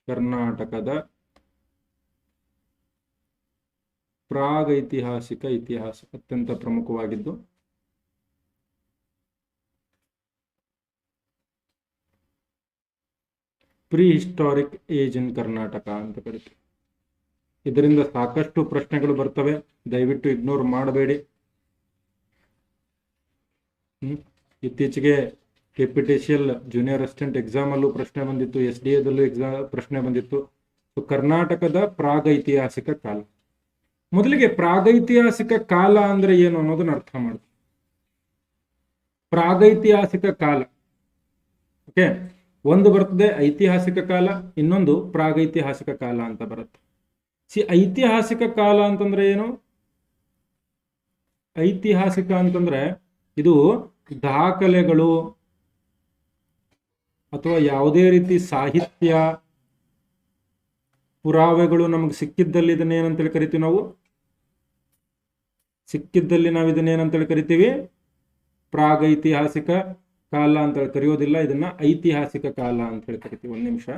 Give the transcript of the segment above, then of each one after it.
ಕರ್ನಾಟಕದ ಪ್ರಾಗೈತಿಹಾಸಿಕ ಇತಿಹಾಸ ಅತ್ಯಂತ ಪ್ರಮುಖವಾಗಿದ್ದು prehistoric age in Karnataka ಅಂತ ಕರಿತೀವಿ. ಇದರಿಂದ ಸಾಕಷ್ಟು ಪ್ರಶ್ನೆಗಳು ಬರ್ತವೆ, ದಯವಿಟ್ಟು ಇಗ್ನೋರ್ ಮಾಡಬೇಡಿ. ಇತ್ತೀಚೆಗೆ ಕೆಪಿಟಿಸಿಎಲ್ ಜೂನಿಯರ್ ಅಸಿಸ್ಟೆಂಟ್ ಎಕ್ಸಾಮ್ ಅಲ್ಲೂ ಪ್ರಶ್ನೆ ಬಂದಿತ್ತು, SDA ದಲ್ಲೂ ಪ್ರಶ್ನೆ ಬಂದಿತ್ತು. ಕರ್ನಾಟಕದ ಪ್ರಾಗೈತಿಹಾಸಿಕ ಕಾಲ. ಮೊದಲಿಗೆ ಪ್ರಾಗೈತಿಹಾಸಿಕ ಕಾಲ ಅಂದ್ರೆ ಏನು ಅನ್ನೋದನ್ನ ಅರ್ಥ ಮಾಡ್ತೀವಿ. ಪ್ರಾಗೈತಿಹಾಸಿಕ ಕಾಲ, ಓಕೆ, ಒಂದು ಬರ್ತದೆ ಐತಿಹಾಸಿಕ ಕಾಲ, ಇನ್ನೊಂದು ಪ್ರಾಗೈತಿಹಾಸಿಕ ಕಾಲ ಅಂತ ಬರುತ್ತೆ. ಐತಿಹಾಸಿಕ ಕಾಲ ಅಂತಂದ್ರೆ ಏನು? ಐತಿಹಾಸಿಕ ಅಂತಂದ್ರೆ ಇದು ದಾಖಲೆಗಳು ಅಥವಾ ಯಾವುದೇ ರೀತಿ ಸಾಹಿತ್ಯ ಪುರಾವೆಗಳು ನಮಗೆ ಸಿಕ್ಕಿದ್ದಲ್ಲಿ ಇದನ್ನ ಏನಂತೇಳಿ ಕರಿತೀವಿ ನಾವು? ಸಿಕ್ಕಿದ್ದಲ್ಲಿ ನಾವು ಇದನ್ನ ಏನಂತೇಳಿ ಕರಿತೀವಿ? ಪ್ರಾಗೈತಿಹಾಸಿಕ ಕಾಲ ಅಂತ ಕರೆಯೋದಿಲ್ಲ, ಇದನ್ನ ಐತಿಹಾಸಿಕ ಕಾಲ ಅಂತ ಹೇಳಿ ಕರಿತೀವಿ. ಒಂದು ನಿಮಿಷ.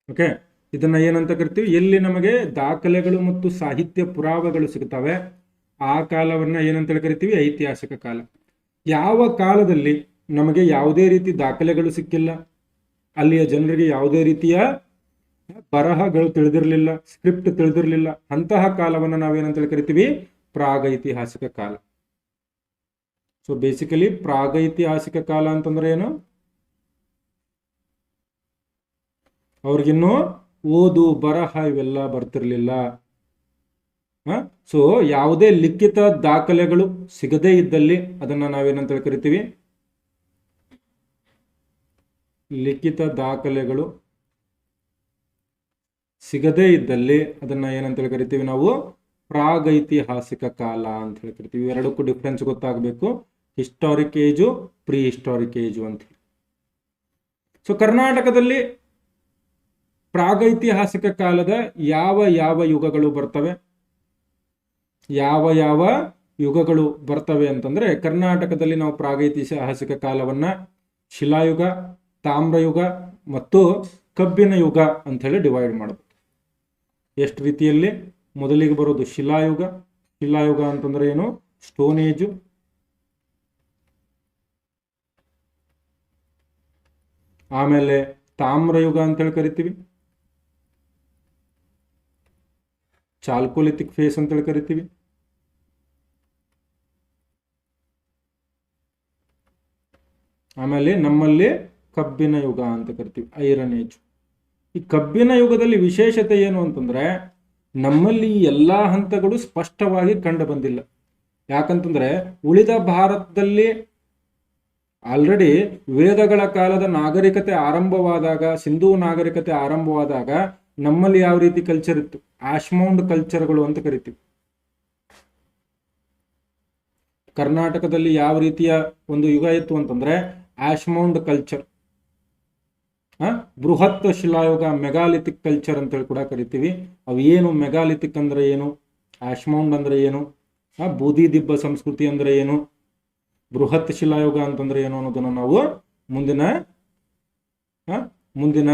ಓಕೆ, ಇದನ್ನ ಏನಂತ ಕರಿತೀವಿ? ಎಲ್ಲಿ ನಮಗೆ ದಾಖಲೆಗಳು ಮತ್ತು ಸಾಹಿತ್ಯ ಪುರಾವೆಗಳು ಸಿಗ್ತವೆ ಆ ಕಾಲವನ್ನ ಏನಂತ ಕರಿತೀವಿ? ಐತಿಹಾಸಿಕ ಕಾಲ. ಯಾವ ಕಾಲದಲ್ಲಿ ನಮಗೆ ಯಾವುದೇ ರೀತಿ ದಾಖಲೆಗಳು ಸಿಕ್ಕಿಲ್ಲ, ಅಲ್ಲಿಯ ಜನರಿಗೆ ಯಾವುದೇ ರೀತಿಯ ಬರಹಗಳು ತಿಳಿದಿರಲಿಲ್ಲ, ಸ್ಕ್ರಿಪ್ಟ್ ತಿಳಿದಿರಲಿಲ್ಲ, ಅಂತಹ ಕಾಲವನ್ನು ನಾವೇನಂತ ಕರಿತೀವಿ? ಪ್ರಾಗೈತಿಹಾಸಿಕ ಕಾಲ. ಸೊ ಬೇಸಿಕಲಿ ಪ್ರಾಗೈತಿಹಾಸಿಕ ಕಾಲ ಅಂತಂದ್ರೆ ಏನು? ಅವ್ರಿಗಿನ್ನೂ ಓದು ಬರಹ ಇವೆಲ್ಲ ಬರ್ತಿರ್ಲಿಲ್ಲ. ಸೊ ಯಾವುದೇ ಲಿಖಿತ ದಾಖಲೆಗಳು ಸಿಗದೇ ಇದ್ದಲ್ಲಿ ಅದನ್ನ ನಾವೇನಂತ ಕರಿತೀವಿ? ಲಿಖಿತ ದಾಖಲೆಗಳು ಸಿಗದೇ ಇದ್ದಲ್ಲಿ ಅದನ್ನ ಏನಂತ ಕರಿತೀವಿ ನಾವು? ಪ್ರಾಗೈತಿಹಾಸಿಕ ಕಾಲ ಅಂತ ಹೇಳಿ ಕರಿತೀವಿ. ಎರಡಕ್ಕೂ ಡಿಫ್ರೆನ್ಸ್ ಗೊತ್ತಾಗಬೇಕು. Historic age, prehistoric age ಅಂತ ಹೇಳಿ. ಸೊ ಕರ್ನಾಟಕದಲ್ಲಿ ಪ್ರಾಗೈತಿಹಾಸಿಕ ಕಾಲದ ಯಾವ ಯಾವ ಯುಗಗಳು ಬರ್ತವೆ? ಯಾವ ಯಾವ ಯುಗಗಳು ಬರ್ತವೆ ಅಂತಂದ್ರೆ, ಕರ್ನಾಟಕದಲ್ಲಿ ನಾವು ಪ್ರಾಗೈತಿಹಾಸಿಕ ಕಾಲವನ್ನ ಶಿಲಾಯುಗ, ತಾಮ್ರಯುಗ ಮತ್ತು ಕಬ್ಬಿನ ಯುಗ ಅಂತ ಹೇಳಿ ಡಿವೈಡ್ ಮಾಡಬಹುದು. ಎಷ್ಟು ರೀತಿಯಲ್ಲಿ? ಮೊದಲಿಗೆ ಬರೋದು ಶಿಲಾಯುಗ. ಶಿಲಾಯುಗ ಅಂತಂದ್ರೆ ಏನು? Stone age. ಆಮೇಲೆ ತಾಮ್ರಯುಗ ಅಂತ ಹೇಳಿ ಕರಿತೀವಿ, ಚಾಲ್ಕೋಲಿಥಿಕ್ ಫೇಸ್ ಅಂತ ಹೇಳಿ ಕರಿತೀವಿ. ಆಮೇಲೆ ನಮ್ಮಲ್ಲಿ ಕಬ್ಬಿನ ಯುಗ ಅಂತ ಕರಿತೀವಿ, ಐರನ್ ಏಜ್. ಈ ಕಬ್ಬಿನ ಯುಗದಲ್ಲಿ ವಿಶೇಷತೆ ಏನು ಅಂತಂದ್ರೆ, ನಮ್ಮಲ್ಲಿ ಎಲ್ಲಾ ಹಂತಗಳು ಸ್ಪಷ್ಟವಾಗಿ ಕಂಡು ಬಂದಿಲ್ಲ. ಯಾಕಂತಂದ್ರೆ ಉಳಿದ ಭಾರತದಲ್ಲಿ ಆಲ್ರೆಡಿ ವೇದಗಳ ಕಾಲದ ನಾಗರಿಕತೆ ಆರಂಭವಾದಾಗ, ಸಿಂಧೂ ನಾಗರಿಕತೆ ಆರಂಭವಾದಾಗ ನಮ್ಮಲ್ಲಿ ಯಾವ ರೀತಿ ಕಲ್ಚರ್ ಇತ್ತು? ಆಶ್ಮೌಂಡ್ ಕಲ್ಚರ್ಗಳು ಅಂತ ಕರಿತೀವಿ. ಕರ್ನಾಟಕದಲ್ಲಿ ಯಾವ ರೀತಿಯ ಒಂದು ಯುಗ ಇತ್ತು ಅಂತಂದ್ರೆ ಆಶ್ಮೌಂಡ್ ಕಲ್ಚರ್, ಬೃಹತ್ ಶಿಲಾಯುಗ, ಮೆಗಾಲಿಥಿಕ್ ಕಲ್ಚರ್ ಅಂತ ಹೇಳಿ ಕೂಡ ಕರಿತೀವಿ. ಅವು ಏನು? ಮೆಗಾಲಿಥಿಕ್ ಅಂದ್ರೆ ಏನು? ಆಶ್ಮೌಂಡ್ ಅಂದ್ರೆ ಏನು? ಬೂದಿ ದಿಬ್ಬ ಸಂಸ್ಕೃತಿ ಅಂದ್ರೆ ಏನು? ಬೃಹತ್ ಶಿಲಾಯುಗ ಅಂತಂದ್ರೆ ಏನು ಅನ್ನೋದನ್ನ ನಾವು ಮುಂದಿನ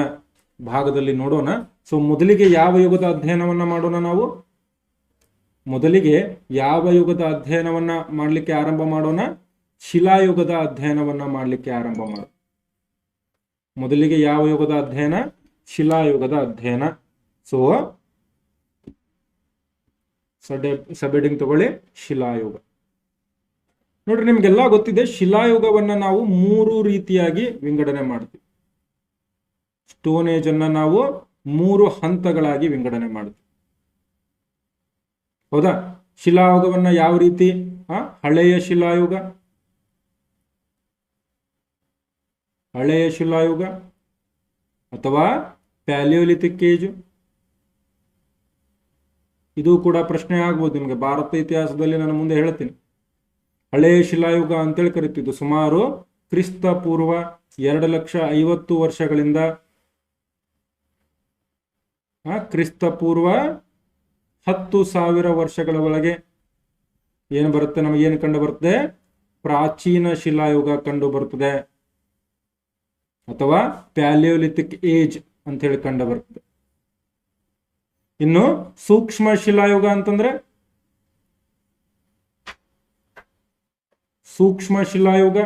ಭಾಗದಲ್ಲಿ ನೋಡೋಣ. ಸೊ ಮೊದಲಿಗೆ ಯಾವ ಯುಗದ ಅಧ್ಯಯನವನ್ನ ಮಾಡೋಣ ನಾವು? ಮೊದಲಿಗೆ ಯಾವ ಯುಗದ ಅಧ್ಯಯನವನ್ನ ಮಾಡಲಿಕ್ಕೆ ಆರಂಭ ಮಾಡೋಣ? ಶಿಲಾಯುಗದ ಅಧ್ಯಯನವನ್ನ ಮಾಡಲಿಕ್ಕೆ ಆರಂಭ ಮಾಡೋಣ. ಮೊದಲಿಗೆ ಯಾವ ಯುಗದ ಅಧ್ಯಯನ? ಶಿಲಾಯುಗದ ಅಧ್ಯಯನ. ಸೊ ಸಬ್ಹೆಡಿಂಗ್ ತಗೊಳ್ಳಿ, ಶಿಲಾಯುಗ. ನೋಡ್ರಿ, ನಿಮ್ಗೆಲ್ಲ ಗೊತ್ತಿದೆ ಶಿಲಾಯುಗವನ್ನ ನಾವು 3 ರೀತಿಯಾಗಿ ವಿಂಗಡಣೆ ಮಾಡ್ತೀವಿ. ಸ್ಟೋನ್ ಏಜ್ ಅನ್ನ ನಾವು 3 ಹಂತಗಳಾಗಿ ವಿಂಗಡಣೆ ಮಾಡ್ತೀವಿ. ಹೌದಾ? ಶಿಲಾಯುಗವನ್ನ ಯಾವ ರೀತಿ? ಹಳೆಯ ಶಿಲಾಯುಗ, ಹಳೆಯ ಶಿಲಾಯುಗ ಅಥವಾ ಪ್ಯಾಲಿಯೋಲಿಥಿಕ್ ಏಜು. ಇದು ಕೂಡ ಪ್ರಶ್ನೆ ಆಗ್ಬೋದು ನಿಮಗೆ ಭಾರತ ಇತಿಹಾಸದಲ್ಲಿ, ನಾನು ಮುಂದೆ ಹೇಳ್ತೀನಿ. ಹಳೆಯ ಶಿಲಾಯುಗ ಅಂತೇಳಿ ಕರಿತಿದ್ದು ಸುಮಾರು ಕ್ರಿಸ್ತ ಪೂರ್ವ 2,50,000 ವರ್ಷಗಳಿಂದ ಕ್ರಿಸ್ತ ಪೂರ್ವ 10,000 ವರ್ಷಗಳ ಒಳಗೆ ಏನು ಬರುತ್ತೆ, ನಮಗೇನು ಕಂಡು ಬರುತ್ತೆ, ಪ್ರಾಚೀನ ಶಿಲಾಯುಗ ಕಂಡು ಬರುತ್ತದೆ, ಅಥವಾ ಪ್ಯಾಲಿಯೋಲಿಥಿಕ್ ಏಜ್ ಅಂತ ಹೇಳಿ ಕಂಡು ಬರ್ತದೆ. ಇನ್ನು ಸೂಕ್ಷ್ಮ ಶಿಲಾಯುಗ ಅಂತಂದ್ರೆ, ಸೂಕ್ಷ್ಮ ಶಿಲಾಯುಗ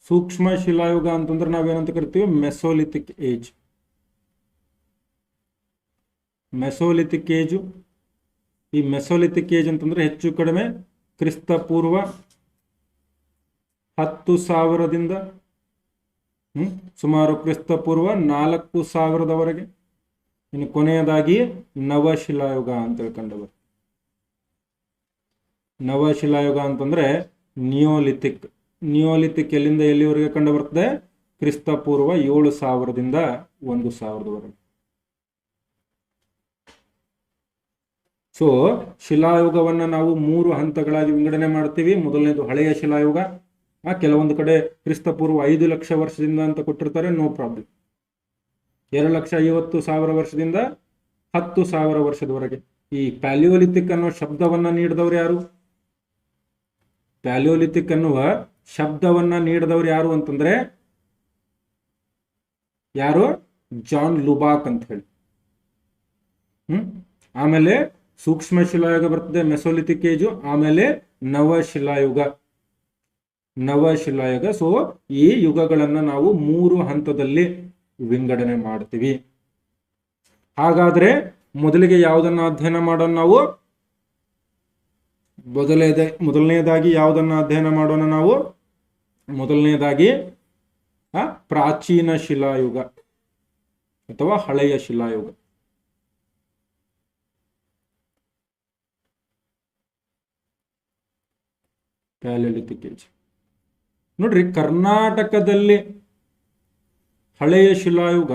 ಸೂಕ್ಷ್ಮ ಶಿಲಾಯುಗ ಅಂತಂದ್ರೆ ನಾವೇನಂತ ಕರಿತೀವಿ, ಮೆಸೋಲಿಥಿಕ್ ಏಜ್. ಮೆಸೋಲಿಥಿಕ್ ಏಜು, ಈ ಮೆಸೋಲಿಥಿಕ್ ಏಜ್ ಅಂತಂದ್ರೆ ಹೆಚ್ಚು ಕಡಿಮೆ ಕ್ರಿಸ್ತ ಪೂರ್ವ 10,000ದಿಂದ ಸುಮಾರು ಕ್ರಿಸ್ತ ಪೂರ್ವ 4,000ದವರೆಗೆ. ಇನ್ನು ಕೊನೆಯದಾಗಿ ನವಶಿಲಾಯುಗ ಅಂತ ತಿಳ್ಕೊಂಡವರು. ನವಶಿಲಾಯುಗ ಅಂತಂದ್ರೆ ನಿಯೋಲಿಥಿಕ್. ನಿಯೋಲಿಥಿಕ್ ಎಲ್ಲಿಂದ ಎಲ್ಲಿವರೆಗೆ ಕಂಡು ಬರ್ತದೆ, ಕ್ರಿಸ್ತ ಪೂರ್ವ 7,000ದಿಂದ 1,000ದವರೆಗೆ. ಸೊ ಶಿಲಾಯುಗವನ್ನ ನಾವು 3 ಹಂತಗಳಾಗಿ ವಿಂಗಡಣೆ ಮಾಡ್ತೀವಿ. ಮೊದಲನೇದು ಹಳೆಯ ಶಿಲಾಯುಗ. ಕೆಲವೊಂದು ಕಡೆ ಕ್ರಿಸ್ತ ಪೂರ್ವ 5 ಲಕ್ಷ ವರ್ಷದಿಂದ ಅಂತ ಕೊಟ್ಟಿರ್ತಾರೆ, ನೋ ಪ್ರಾಬ್ಲಮ್. 2,50,000 ವರ್ಷದಿಂದ 10,000 ವರ್ಷದವರೆಗೆ. ಈ ಪ್ಯಾಲಿಯೋಲಿಥಿಕ್ ಅನ್ನೋ ಶಬ್ದವನ್ನ ನೀಡಿದವರು ಯಾರು? ಪ್ಯಾಲಿಯೋಲಿಥಿಕ್ ಅನ್ನುವ ಶಬ್ದವನ್ನ ನೀಡಿದವರು ಯಾರು ಅಂತಂದ್ರೆ ಯಾರು? ಜಾನ್ ಲುಬಾಕ್ ಅಂತ ಹೇಳಿ. ಆಮೇಲೆ ಸೂಕ್ಷ್ಮ ಶಿಲಾಯುಗ ಬರ್ತದೆ, ಮೆಸೋಲಿಥಿಕ್ ಏಜು, ಆಮೇಲೆ ನವಶಿಲಾಯುಗ. ನವಶಿಲಾಯುಗ. ಸೊ ಈ ಯುಗಗಳನ್ನ ನಾವು 3 ಹಂತದಲ್ಲಿ ವಿಂಗಡಣೆ ಮಾಡ್ತೀವಿ. ಹಾಗಾದ್ರೆ ಮೊದಲಿಗೆ ಯಾವುದನ್ನ ಅಧ್ಯಯನ ಮಾಡೋಣ ನಾವು? ಮೊದಲನೇದಾಗಿ ಯಾವುದನ್ನ ಅಧ್ಯಯನ ಮಾಡೋಣ ನಾವು? ಮೊದಲನೇದಾಗಿ ಪ್ರಾಚೀನ ಶಿಲಾಯುಗ ಅಥವಾ ಹಳೆಯ ಶಿಲಾಯುಗ. Palaeolithic age. ನೋಡ್ರಿ, ಕರ್ನಾಟಕದಲ್ಲಿ ಹಳೆಯ ಶಿಲಾಯುಗ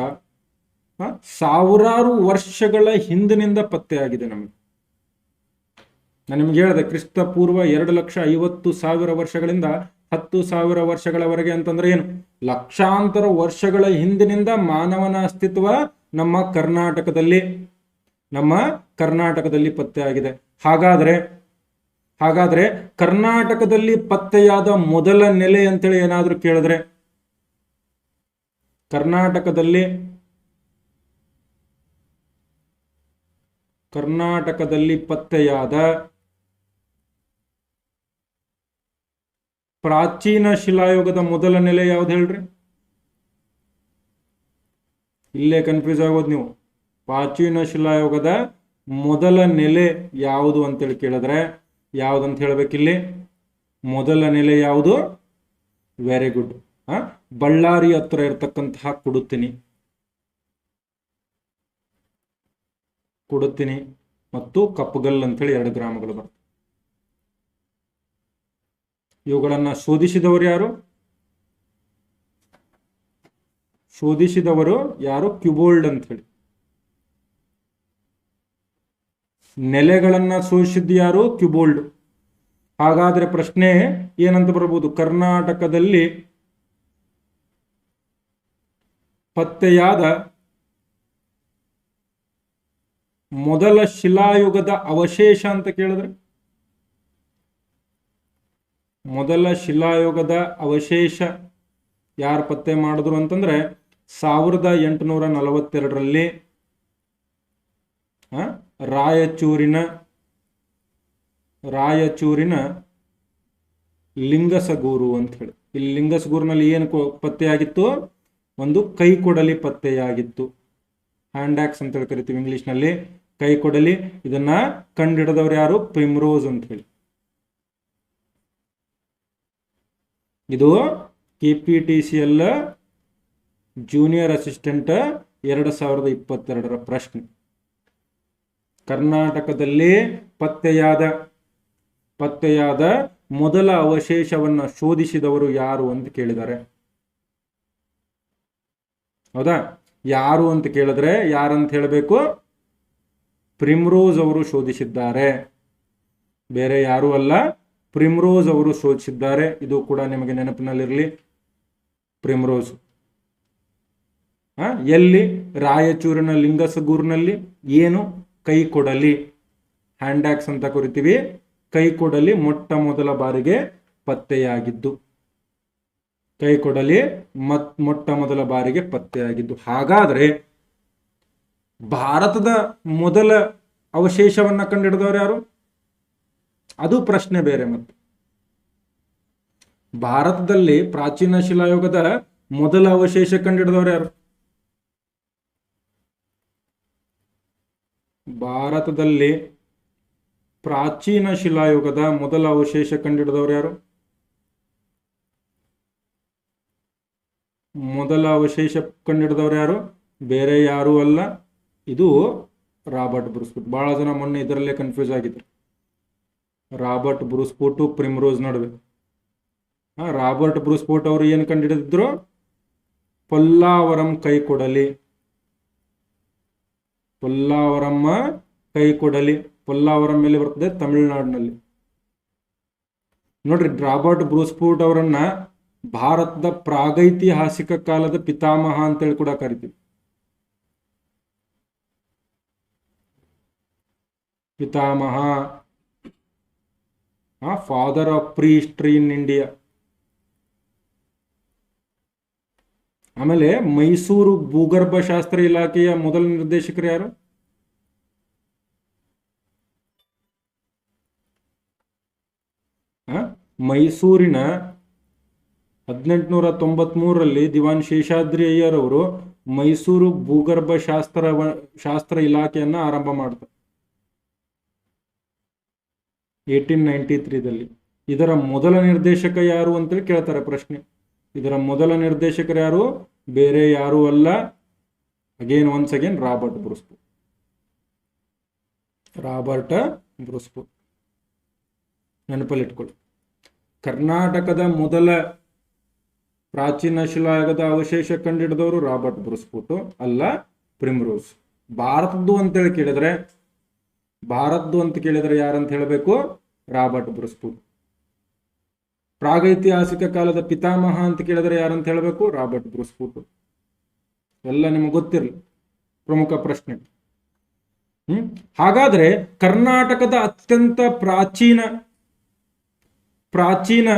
ಸಾವಿರಾರು ವರ್ಷಗಳ ಹಿಂದಿನಿಂದ ಪತ್ತೆಯಾಗಿದೆ ನಮಗೆ. ನಾನು ನಿಮ್ಗೆ ಹೇಳಿದೆ, ಕ್ರಿಸ್ತ ಪೂರ್ವ 2,50,000 ವರ್ಷಗಳಿಂದ 10,000 ವರ್ಷಗಳವರೆಗೆ ಅಂತಂದ್ರೆ ಏನು? ಲಕ್ಷಾಂತರ ವರ್ಷಗಳ ಹಿಂದಿನಿಂದ ಮಾನವನ ಅಸ್ತಿತ್ವ ನಮ್ಮ ಕರ್ನಾಟಕದಲ್ಲಿ ಪತ್ತೆಯಾಗಿದೆ. ಹಾಗಾದ್ರೆ ಕರ್ನಾಟಕದಲ್ಲಿ ಪತ್ತೆಯಾದ ಮೊದಲ ನೆಲೆ ಅಂತೇಳಿ ಏನಾದ್ರೂ ಕೇಳಿದ್ರೆ, ಕರ್ನಾಟಕದಲ್ಲಿ ಪತ್ತೆಯಾದ ಪ್ರಾಚೀನ ಶಿಲಾಯುಗದ ಮೊದಲ ನೆಲೆ ಯಾವ್ದು ಹೇಳ್ರಿ? ಇಲ್ಲೇ ಕನ್ಫ್ಯೂಸ್ ಆಗೋದು ನೀವು. ಪ್ರಾಚೀನ ಶಿಲಾಯುಗದ ಮೊದಲ ನೆಲೆ ಯಾವುದು ಅಂತೇಳಿ ಕೇಳಿದ್ರೆ ಯಾವ್ದಂತ ಹೇಳ್ಬೇಕಿಲ್ಲಿ? ಮೊದಲ ನೆಲೆ ಯಾವುದು? Very good. ಬಳ್ಳಾರಿ ಹತ್ರ ಇರತಕ್ಕಂತಹ ಕುಡುತಿನಿ ಮತ್ತು ಕಪ್ಪಗಲ್ ಅಂತೇಳಿ 2 ಗ್ರಾಮಗಳು ಬರ್ತವೆ. ಇವುಗಳನ್ನ ಶೋಧಿಸಿದವರು ಯಾರು? ಕ್ಯುಬೋಲ್ಡ್ ಅಂತ ಹೇಳಿ. ನೆಲೆಗಳನ್ನ ಶೋಧಿಸಿದ್ದು ಯಾರು? ಕ್ಯುಬೋಲ್ಡ್. ಹಾಗಾದ್ರೆ ಪ್ರಶ್ನೆ ಏನಂತ ಬರಬಹುದು? ಕರ್ನಾಟಕದಲ್ಲಿ ಪತ್ತೆಯಾದ ಮೊದಲ ಶಿಲಾಯುಗದ ಅವಶೇಷ ಅಂತ ಕೇಳಿದ್ರೆ, ಮೊದಲ ಶಿಲಾಯುಗದ ಅವಶೇಷ ಯಾರು ಪತ್ತೆ ಮಾಡಿದ್ರು ಅಂತಂದ್ರೆ 1842ರಲ್ಲಿ ರಾಯಚೂರಿನ ಲಿಂಗಸಗೂರು ಅಂತ ಹೇಳಿ. ಇಲ್ಲಿ ಲಿಂಗಸಗೂರಿನಲ್ಲಿ ಏನು ಪತ್ತೆಯಾಗಿತ್ತು? ಒಂದು ಕೈಕೊಡಲಿ ಪತ್ತೆಯಾಗಿತ್ತು. ಹ್ಯಾಂಡ್ ಆಕ್ಸ್ ಅಂತ ಹೇಳಿ ಕರಿತೀವಿ ಇಂಗ್ಲಿಷ್ನಲ್ಲಿ, ಕೈಕೊಡಲಿ. ಇದನ್ನ ಕಂಡಿಡಿದವರು ಯಾರು? ಪ್ರಿಮ್ರೋಸ್ ಅಂತ ಹೇಳಿ. ಇದು KPTCL ಜೂನಿಯರ್ ಅಸಿಸ್ಟೆಂಟ್ 2022ರ ಪ್ರಶ್ನೆ. ಕರ್ನಾಟಕದಲ್ಲಿ ಪತ್ತೆಯಾದ ಮೊದಲ ಅವಶೇಷವನ್ನ ಶೋಧಿಸಿದವರು ಯಾರು ಅಂತ ಕೇಳಿದ್ದಾರೆ. ಹೌದಾ? ಯಾರು ಅಂತ ಕೇಳಿದ್ರೆ ಯಾರಂತ ಹೇಳಬೇಕು? ಪ್ರಿಮ್ರೋಸ್ ಅವರು ಶೋಧಿಸಿದ್ದಾರೆ, ಬೇರೆ ಯಾರು ಅಲ್ಲ, ಪ್ರಿಮ್ರೋಸ್ ಅವರು ಶೋಧಿಸಿದ್ದಾರೆ. ಇದು ಕೂಡ ನಿಮಗೆ ನೆನಪಿನಲ್ಲಿರಲಿ, ಪ್ರಿಮ್ರೋಸ್. ಎಲ್ಲಿ? ರಾಯಚೂರಿನ ಲಿಂಗಸಗೂರಿನಲ್ಲಿ. ಏನು? ಕೈಕೊಡಲಿ, ಹ್ಯಾಂಡ್ ಆಕ್ಸ್ ಅಂತ ಕರಿತೀವಿ. ಕೈಕೊಡಲಿ ಮೊಟ್ಟ ಮೊದಲ ಬಾರಿಗೆ ಪತ್ತೆಯಾಗಿದ್ದು. ಕೈಕೊಡಲಿ ಮೊಟ್ಟ ಮೊದಲ ಬಾರಿಗೆ ಪತ್ತೆಯಾಗಿದ್ದು. ಹಾಗಾದ್ರೆ ಭಾರತದ ಮೊದಲ ಅವಶೇಷವನ್ನ ಕಂಡುಹಿಡಿದವರು ಯಾರು? ಅದು ಪ್ರಶ್ನೆ ಬೇರೆ. ಮತ್ತು ಭಾರತದಲ್ಲಿ ಪ್ರಾಚೀನ ಶಿಲಾಯುಗದ ಮೊದಲ ಅವಶೇಷ ಕಂಡುಹಿಡಿದವರು ಯಾರು? ಭಾರತದಲ್ಲಿ ಪ್ರಾಚೀನ ಶಿಲಾಯುಗದ ಮೊದಲ ಅವಶೇಷ ಕಂಡುಹಿಡಿದವರು ಯಾರು? ಮೊದಲ ಅವಶೇಷ ಕಂಡುಹಿಡಿದವರು ಯಾರು? ಬೇರೆ ಯಾರು ಅಲ್ಲ, ಇದು ರಾಬರ್ಟ್ ಬ್ರೂಸ್ಫುಟ್. ಬಹಳ ಜನ ಮೊನ್ನೆ ಇದರಲ್ಲೇ ಕನ್ಫ್ಯೂಸ್ ಆಗಿದ್ರು, ರಾಬರ್ಟ್ ಬ್ರೂಸ್ಫುಟ್ ಪ್ರಿಮ್ರೋಸ್ ನಡುವೆ. ರಾಬರ್ಟ್ ಬ್ರೂಸ್ಫುಟ್ ಅವರು ಏನು ಕಂಡುಹಿಡಿದಿದ್ರು? ಪೊಲ್ಲಾವರಂ ಕೈಕೊಡಲಿ. ಪೊಲ್ಲಾವರಮ್ಮ ಕೈಕೊಡಲಿ. ಪೊಲ್ಲಾವರಂ ಮೇಲೆ ಬರ್ತದೆ, ತಮಿಳುನಾಡಿನಲ್ಲಿ. ನೋಡ್ರಿ, ರಾಬರ್ಟ್ ಬ್ರೂಸ್ಫುಟ್ ಅವರನ್ನ ಭಾರತದ ಪ್ರಾಗೈತಿಹಾಸಿಕ ಕಾಲದ ಪಿತಾಮಹ ಅಂತೇಳಿ ಕೂಡ ಕರಿತೀವಿ. ಪಿತಾಮಹ, father of prehistory in India. ಆಮೇಲೆ ಮೈಸೂರು ಭೂಗರ್ಭಶಾಸ್ತ್ರ ಇಲಾಖೆಯ ಮೊದಲ ನಿರ್ದೇಶಕರು ಯಾರು? ಮೈಸೂರಿನ 1893ರಲ್ಲಿ ದಿವಾನ್ ಶೇಷಾದ್ರಿ ಅಯ್ಯರ್ ಅವರು ಮೈಸೂರು ಶಾಸ್ತ್ರ ಇಲಾಖೆಯನ್ನ ಆರಂಭ ಮಾಡ್ತಾರೆ 1893ದಲ್ಲಿ. ಇದರ ಮೊದಲ ನಿರ್ದೇಶಕ ಯಾರು ಅಂತೇಳಿ ಕೇಳ್ತಾರೆ ಪ್ರಶ್ನೆ. ಇದರ ಮೊದಲ ನಿರ್ದೇಶಕರು ಯಾರು? ಬೇರೆ ಯಾರು ಅಲ್ಲ, once again Robert Bruce Foote. Robert Bruce Foote ನೆನಪಲ್ಲಿಟ್ಕೊಳ್ಳಿ. ಕರ್ನಾಟಕದ ಮೊದಲ ಪ್ರಾಚೀನ ಶಿಲಾಯುಗದ ಅವಶೇಷ ಕಂಡುಹಿಡಿದವರು ರಾಬರ್ಟ್ ಬ್ರೂಸ್ಫುಟ್ ಅಲ್ಲ, ಪ್ರಿಮ್ರೋಸ್. ಭಾರತದ್ದು ಅಂತೇಳಿ ಕೇಳಿದ್ರೆ, ಭಾರತದ್ದು ಅಂತ ಕೇಳಿದ್ರೆ ಯಾರಂತ ಹೇಳಬೇಕು? Robert Bruce Foote. ಪ್ರಾಗೈತಿಹಾಸಿಕ ಕಾಲದ ಪಿತಾಮಹ ಅಂತ ಕೇಳಿದ್ರೆ ಯಾರಂತ ಹೇಳಬೇಕು? Robert Bruce Foote. ಎಲ್ಲ ನಿಮಗೆ ಗೊತ್ತಿರಲಿ, ಪ್ರಮುಖ ಪ್ರಶ್ನೆ. ಹಾಗಾದ್ರೆ ಕರ್ನಾಟಕದ ಅತ್ಯಂತ ಪ್ರಾಚೀನ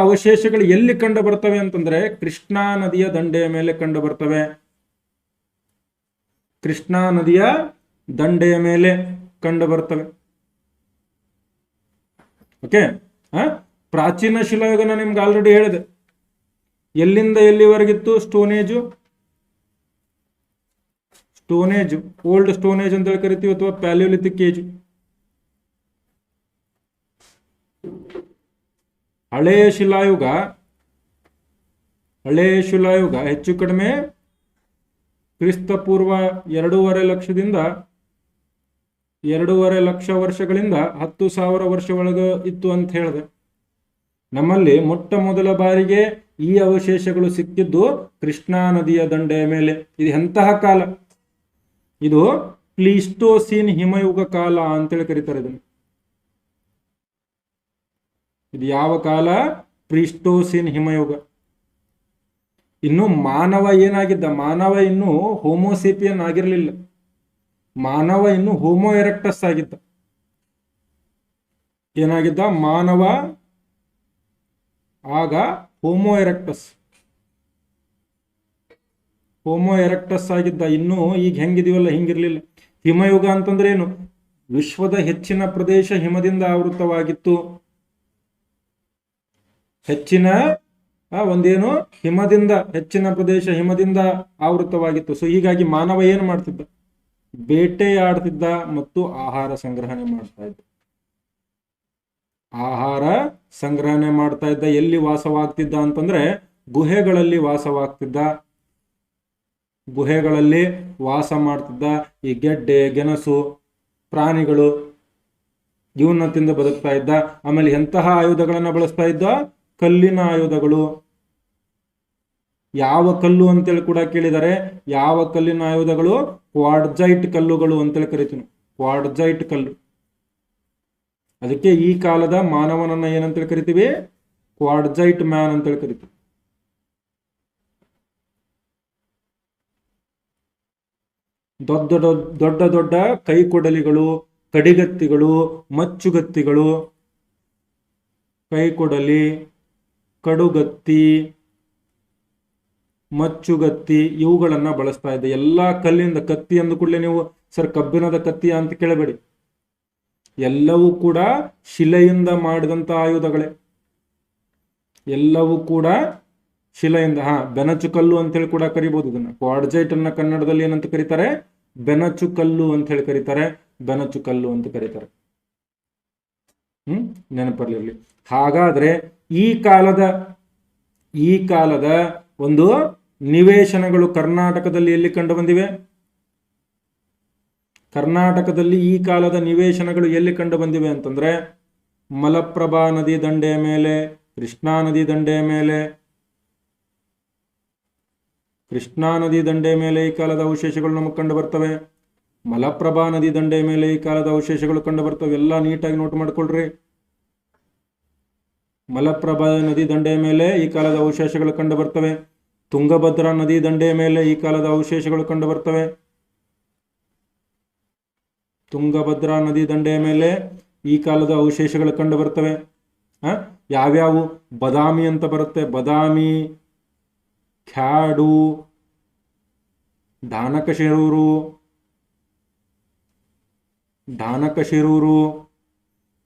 ಅವಶೇಷಗಳು ಎಲ್ಲಿ ಕಂಡು ಬರ್ತವೆ ಅಂತಂದ್ರೆ ಕೃಷ್ಣಾ ನದಿಯ ದಂಡೆಯ ಮೇಲೆ ಕಂಡು ಬರ್ತವೆ. ಕೃಷ್ಣಾ ನದಿಯ ದಂಡೆಯ ಮೇಲೆ ಕಂಡು ಬರ್ತವೆ. ಓಕೆ. ಪ್ರಾಚೀನ ಶಿಲಾಯುಗನ ನಿಮ್ಗೆ ಆಲ್ರೆಡಿ ಹೇಳಿದೆ. ಎಲ್ಲಿಂದ ಎಲ್ಲಿವರೆಗಿತ್ತು? ಸ್ಟೋನೇಜ್, ಓಲ್ಡ್ ಸ್ಟೋನೇಜ್ ಅಂತ ಹೇಳಿ ಕರಿತೀವಿ, ಅಥವಾ ಪ್ಯಾಲಿಯೋಲಿಥಿಕ್ ಏಜ್. ಹಳೆಯ ಶಿಲಾಯುಗ ಹೆಚ್ಚು ಕಡಿಮೆ ಕ್ರಿಸ್ತಪೂರ್ವ 2.5 ಲಕ್ಷದಿಂದ 2.5 ಲಕ್ಷ ವರ್ಷಗಳಿಂದ 10,000 ವರ್ಷ ಒಳಗೆ ಇತ್ತು ಅಂತ ಹೇಳಿದೆ. ನಮ್ಮಲ್ಲಿ ಮೊಟ್ಟ ಮೊದಲ ಬಾರಿಗೆ ಈ ಅವಶೇಷಗಳು ಸಿಕ್ಕಿದ್ದು ಕೃಷ್ಣಾ ನದಿಯ ದಂಡೆಯ ಮೇಲೆ. ಇದು ಎಂತಹ ಕಾಲ? ಇದು ಪ್ಲೀಸ್ಟೋಸೀನ್ ಹಿಮಯುಗ ಕಾಲ ಅಂತೇಳಿ ಕರೀತಾರೆ ಇದನ್ನು. ಇದು ಯಾವ ಕಾಲ? ಪ್ಲೀಸ್ಟೋಸೀನ್ ಹಿಮಯುಗ. ಇನ್ನು ಮಾನವ ಏನಾಗಿದ್ದ? ಮಾನವ ಇನ್ನು ಹೋಮೋಸೇಪಿಯನ್ ಆಗಿರಲಿಲ್ಲ. ಮಾನವ ಇನ್ನು ಹೋಮೋ ಎರೆಕ್ಟಸ್ ಆಗಿದ್ದ. ಏನಾಗಿದ್ದ ಮಾನವ? ಆಗ ಹೋಮೋ ಎರೆಕ್ಟಸ್ ಆಗಿದ್ದ. ಇನ್ನು ಈಗ ಹೆಂಗಿದೀವಲ್ಲ ಹಿಂಗಿರ್ಲಿಲ್ಲ. ಹಿಮಯುಗ ಅಂತಂದ್ರೆ ಏನು? ವಿಶ್ವದ ಹೆಚ್ಚಿನ ಪ್ರದೇಶ ಹಿಮದಿಂದ ಆವೃತವಾಗಿತ್ತು. ಹೆಚ್ಚಿನ ಪ್ರದೇಶ ಹಿಮದಿಂದ ಆವೃತವಾಗಿತ್ತು. ಸೊ ಹೀಗಾಗಿ ಮಾನವ ಏನು ಮಾಡ್ತಿದ್ದ? ಬೇಟೆಯಾಡ್ತಿದ್ದ ಮತ್ತು ಆಹಾರ ಸಂಗ್ರಹಣೆ ಮಾಡ್ತಾ ಇದ್ದ. ಎಲ್ಲಿ ವಾಸವಾಗ್ತಿದ್ದ ಅಂತಂದ್ರೆ ಗುಹೆಗಳಲ್ಲಿ ವಾಸವಾಗ್ತಿದ್ದ. ಗುಹೆಗಳಲ್ಲಿ ವಾಸ ಮಾಡ್ತಿದ್ದ. ಈ ಗೆಡ್ಡೆ, ಗೆಣಸು, ಪ್ರಾಣಿಗಳು ಇವನ್ನ ತಿಂದು ಬದುಕ್ತಾ ಇದ್ದ. ಆಮೇಲೆ ಎಂತಹ ಆಯುಧಗಳನ್ನ ಬಳಸ್ತಾ ಇದ್ದ? ಕಲ್ಲಿನ ಆಯುಧಗಳು. ಯಾವ ಕಲ್ಲು ಅಂತೇಳಿ ಕೂಡ ಕೇಳಿದರೆ, ಯಾವ ಕಲ್ಲಿನ ಆಯುಧಗಳು? ಕ್ವಾಡ್ಜೈಟ್ ಕಲ್ಲುಗಳು ಅಂತೇಳಿ ಕರಿತೀನಿ. ಕ್ವಾಡ್ಜೈಟ್ ಕಲ್ಲು. ಅದಕ್ಕೆ ಈ ಕಾಲದ ಮಾನವನನ್ನ ಏನಂತೇಳಿ ಕರಿತೀವಿ? ಕ್ವಾಡ್ಜೈಟ್ ಮ್ಯಾನ್ ಅಂತೇಳಿ ಕರಿತೀವಿ. ದೊಡ್ಡ ದೊಡ್ಡ ದೊಡ್ಡ ಕೈಕೊಡಲಿಗಳು, ಕಡಿಗತ್ತಿಗಳು, ಮಚ್ಚುಗತ್ತಿಗಳು, ಕೈಕೊಡಲಿ, ಕಡುಗತ್ತಿ, ಮಚ್ಚುಗತ್ತಿ ಇವುಗಳನ್ನ ಬಳಸ್ತಾ ಇದ್ದೆ. ಎಲ್ಲಾ ಕಲ್ಲಿಂದ. ಕತ್ತಿ ಅಂದ ಕೂಡಲೇ ನೀವು ಸರ್ ಕಬ್ಬಿಣದ ಕತ್ತಿ ಅಂತ ಕೇಳಬೇಡಿ, ಎಲ್ಲವೂ ಕೂಡ ಶಿಲೆಯಿಂದ ಮಾಡಿದಂತ ಆಯುಧಗಳೇ, ಎಲ್ಲವೂ ಕೂಡ ಶಿಲೆಯಿಂದ. ಬೆನಚು ಕಲ್ಲು ಅಂತ ಹೇಳಿ ಕೂಡ ಕರಿಬಹುದು ಇದನ್ನ. ಕ್ವಾಡ್ಜೈಟ್ ಅನ್ನ ಕನ್ನಡದಲ್ಲಿ ಏನಂತ ಕರೀತಾರೆ? ಬೆನಚು ಕಲ್ಲು ಅಂತ ಹೇಳಿ ಕರೀತಾರೆ, ಬೆನಚು ಕಲ್ಲು ಅಂತ ಕರೀತಾರೆ. ನೆನಪಲ್ಲಿರಲಿ. ಹಾಗಾದ್ರೆ ಈ ಕಾಲದ ಒಂದು ನಿವೇಶನಗಳು ಕರ್ನಾಟಕದಲ್ಲಿ ಎಲ್ಲಿ ಕಂಡು ಬಂದಿವೆ? ಕರ್ನಾಟಕದಲ್ಲಿ ಈ ಕಾಲದ ನಿವೇಶನಗಳು ಎಲ್ಲಿ ಕಂಡು ಬಂದಿವೆ ಅಂತಂದ್ರೆ ಮಲಪ್ರಭಾ ನದಿ ದಂಡೆಯ ಮೇಲೆ, ಕೃಷ್ಣಾ ನದಿ ದಂಡೆಯ ಮೇಲೆ, ಈ ಕಾಲದ ಅವಶೇಷಗಳು ನಮಗೆ ಕಂಡು ಬರ್ತವೆ. ಮಲಪ್ರಭಾ ನದಿ ದಂಡೆಯ ಮೇಲೆ ಈ ಕಾಲದ ಅವಶೇಷಗಳು ಕಂಡು ಬರ್ತವೆ. ಎಲ್ಲ ನೀಟಾಗಿ ನೋಟ್ ಮಾಡ್ಕೊಳ್ರಿ. ಮಲಪ್ರಭಾ ನದಿ ದಂಡೆಯ ಮೇಲೆ ಈ ಕಾಲದ ಅವಶೇಷಗಳು ಕಂಡು ಬರ್ತವೆ. ತುಂಗಭದ್ರಾ ನದಿ ದಂಡೆಯ ಮೇಲೆ ಈ ಕಾಲದ ಅವಶೇಷಗಳು ಕಂಡು ಬರ್ತವೆ. ತುಂಗಭದ್ರಾ ನದಿ ದಂಡೆಯ ಮೇಲೆ ಈ ಕಾಲದ ಅವಶೇಷಗಳು ಕಂಡು ಬರ್ತವೆ. ಯಾವ್ಯಾವು? ಬದಾಮಿ ಅಂತ ಬರುತ್ತೆ. ಬದಾಮಿ, ಖ್ಯಾಡು, ಢಾನಕಶಿರೂರು,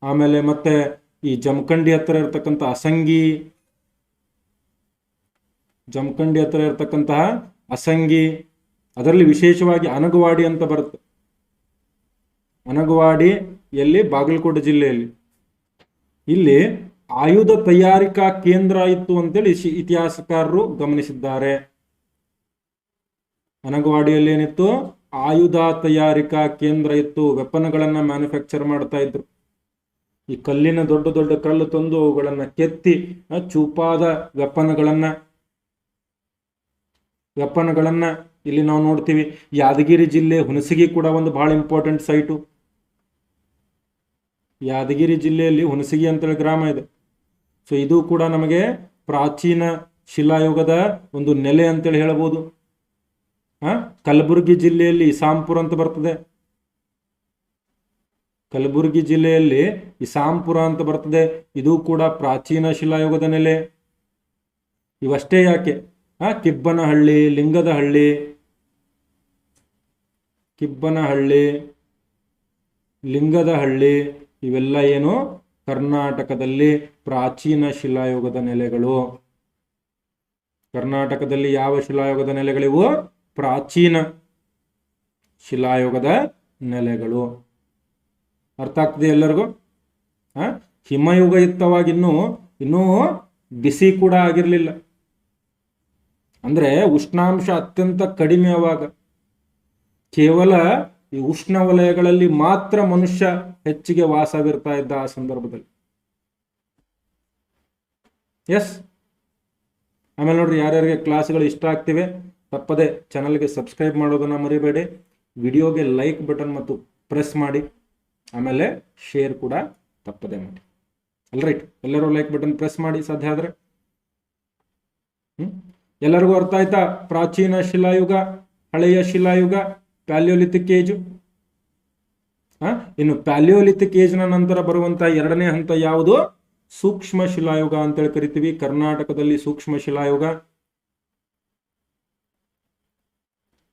ಆಮೇಲೆ ಮತ್ತೆ ಈ ಜಮಖಂಡಿ ಹತ್ರ ಇರತಕ್ಕಂಥ ಅಸಂಗಿ, ಅದರಲ್ಲಿ ವಿಶೇಷವಾಗಿ ಅನಗವಾಡಿ ಅಂತ ಬರುತ್ತೆ. ಅನಗವಾಡಿ ಎಲ್ಲಿ? ಬಾಗಲಕೋಟೆ ಜಿಲ್ಲೆಯಲ್ಲಿ. ಇಲ್ಲಿ ಆಯುಧ ತಯಾರಿಕಾ ಕೇಂದ್ರ ಇತ್ತು ಅಂತೇಳಿ ಇತಿಹಾಸಕಾರರು ಗಮನಿಸಿದ್ದಾರೆ. ಅನಗವಾಡಿಯಲ್ಲಿ ಏನಿತ್ತು? ಆಯುಧ ತಯಾರಿಕಾ ಕೇಂದ್ರ ಇತ್ತು. ವೆಪನ್ಗಳನ್ನ ಮ್ಯಾನುಫ್ಯಾಕ್ಚರ್ ಮಾಡ್ತಾ ಇದ್ರು. ಈ ಕಲ್ಲಿನ ದೊಡ್ಡ ದೊಡ್ಡ ಕಲ್ಲು ತಂದು ಅವುಗಳನ್ನ ಕೆತ್ತಿ ಚೂಪಾದ ವೆಪನ್ಗಳನ್ನ ಇಲ್ಲಿ ನಾವು ನೋಡ್ತೀವಿ. ಯಾದಗಿರಿ ಜಿಲ್ಲೆ ಹುಣಸಗಿ ಕೂಡ ಒಂದು ಬಹಳ ಇಂಪಾರ್ಟೆಂಟ್ ಸೈಟು. ಯಾದಗಿರಿ ಜಿಲ್ಲೆಯಲ್ಲಿ ಹುಣಸಗಿ ಅಂತೇಳಿ ಗ್ರಾಮ ಇದೆ. ಸೊ ಇದು ಕೂಡ ನಮಗೆ ಪ್ರಾಚೀನ ಶಿಲಾಯುಗದ ಒಂದು ನೆಲೆ ಅಂತೇಳಿ ಹೇಳಬಹುದು. ಕಲಬುರಗಿ ಜಿಲ್ಲೆಯಲ್ಲಿ ಇಸಾಂಪುರ ಅಂತ ಬರ್ತದೆ. ಕಲಬುರಗಿ ಜಿಲ್ಲೆಯಲ್ಲಿ ಇಸಾಂಪುರ ಅಂತ ಬರ್ತದೆ. ಇದು ಕೂಡ ಪ್ರಾಚೀನ ಶಿಲಾಯುಗದ ನೆಲೆ. ಇವಷ್ಟೇ ಯಾಕೆ? ಕಿಬ್ಬನಹಳ್ಳಿ, ಲಿಂಗದಹಳ್ಳಿ ಇವೆಲ್ಲ ಏನು? ಕರ್ನಾಟಕದಲ್ಲಿ ಪ್ರಾಚೀನ ಶಿಲಾಯುಗದ ನೆಲೆಗಳು. ಕರ್ನಾಟಕದಲ್ಲಿ ಯಾವ ಶಿಲಾಯುಗದ ನೆಲೆಗಳಿವು? ಪ್ರಾಚೀನ ಶಿಲಾಯುಗದ ನೆಲೆಗಳು. ಅರ್ಥ ಆಗ್ತದೆ ಎಲ್ಲರಿಗೂ? ಹಿಮಯುಗಯುಕ್ತವಾಗಿ ಇನ್ನೂ ಬಿಸಿ ಕೂಡ ಆಗಿರಲಿಲ್ಲ. ಅಂದ್ರೆ ಉಷ್ಣಾಂಶ ಅತ್ಯಂತ ಕಡಿಮೆ. ಅವಾಗ ಕೇವಲ ಈ ಉಷ್ಣ ವಲಯಗಳಲ್ಲಿ ಮಾತ್ರ ಮನುಷ್ಯ ಹೆಚ್ಚಿಗೆ ವಾಸವಿರ್ತಾ ಇದ್ದ ಆ ಸಂದರ್ಭದಲ್ಲಿ. ಎಸ್. ಆಮೇಲೆ ನೋಡ್ರಿ, ಯಾರ್ಯಾರಿಗೆ ಕ್ಲಾಸ್ಗಳು ಇಷ್ಟ ಆಗ್ತಿವೆ ತಪ್ಪದೆ ಚಾನಲ್ಗೆ ಸಬ್ಸ್ಕ್ರೈಬ್ ಮಾಡೋದನ್ನ ಮರಿಬೇಡಿ. ವಿಡಿಯೋಗೆ ಲೈಕ್ ಬಟನ್ ಮತ್ತು ಪ್ರೆಸ್ ಮಾಡಿ. ಆಮೇಲೆ ಶೇರ್ ಕೂಡ ತಪ್ಪದೆ ಮಾಡಿ. ಅಲ್ರೈಟ್, ಎಲ್ಲರೂ ಲೈಕ್ ಬಟನ್ ಪ್ರೆಸ್ ಮಾಡಿ ಸಾಧ್ಯ ಆದ್ರೆ. ಎಲ್ಲರಿಗೂ ಅರ್ಥ ಆಯ್ತಾ? ಪ್ರಾಚೀನ ಶಿಲಾಯುಗ, ಹಳೆಯ ಶಿಲಾಯುಗ, ಪ್ಯಾಲಿಯೋಲಿಥಿಕ್ ಏಜು. ಇನ್ನು ಪ್ಯಾಲಿಯೋಲಿಥಿಕ್ ಏಜ್ನ ನಂತರ ಬರುವಂತಹ ಎರಡನೇ ಹಂತ ಯಾವುದು? ಸೂಕ್ಷ್ಮ ಶಿಲಾಯುಗ ಅಂತೇಳಿ ಕರಿತೀವಿ. ಕರ್ನಾಟಕದಲ್ಲಿ ಸೂಕ್ಷ್ಮ ಶಿಲಾಯುಗ.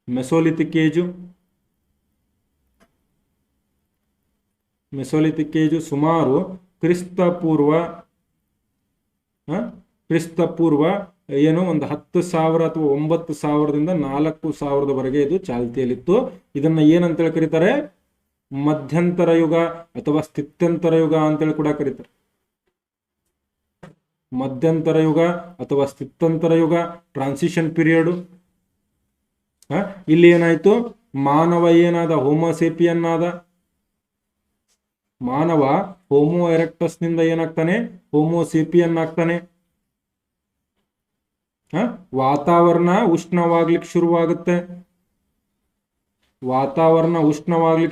ಮೆಸೋಲಿಥಿಕ್ ಏಜು ಸುಮಾರು ಕ್ರಿಸ್ತಪೂರ್ವ ಏನು ಒಂದು 10,000 ಅಥವಾ 9,000ದಿಂದ 4,000ದವರೆಗೆ ಇದು ಚಾಲ್ತಿಯಲ್ಲಿತ್ತು. ಇದನ್ನ ಏನಂತೇಳಿ ಕರೀತಾರೆ? ಮಧ್ಯಂತರ ಯುಗ ಅಥವಾ ಸ್ಥಿತ್ಯಂತರ ಯುಗ ಅಂತೇಳಿ ಕೂಡ ಕರೀತಾರೆ. ಮಧ್ಯಂತರ ಯುಗ ಅಥವಾ ಸ್ಥಿತ್ಯಂತರ ಯುಗ, ಟ್ರಾನ್ಸಿಷನ್ ಪೀರಿಯಡ್. ಇಲ್ಲಿ ಏನಾಯ್ತು? ಮಾನವ ಏನಾದ? ಹೋಮೋಸೇಪಿಯನ್ ಆದ. ಮಾನವ ಹೋಮೋ ಎರೆಕ್ಟಸ್ ನಿಂದ ಏನಾಗ್ತಾನೆ? ಹೋಮೋಸೇಪಿಯನ್ ಆಗ್ತಾನೆ. ವಾತಾವರಣ ಉಷ್ಣವಾಗ್ಲಿಕ್ಕೆ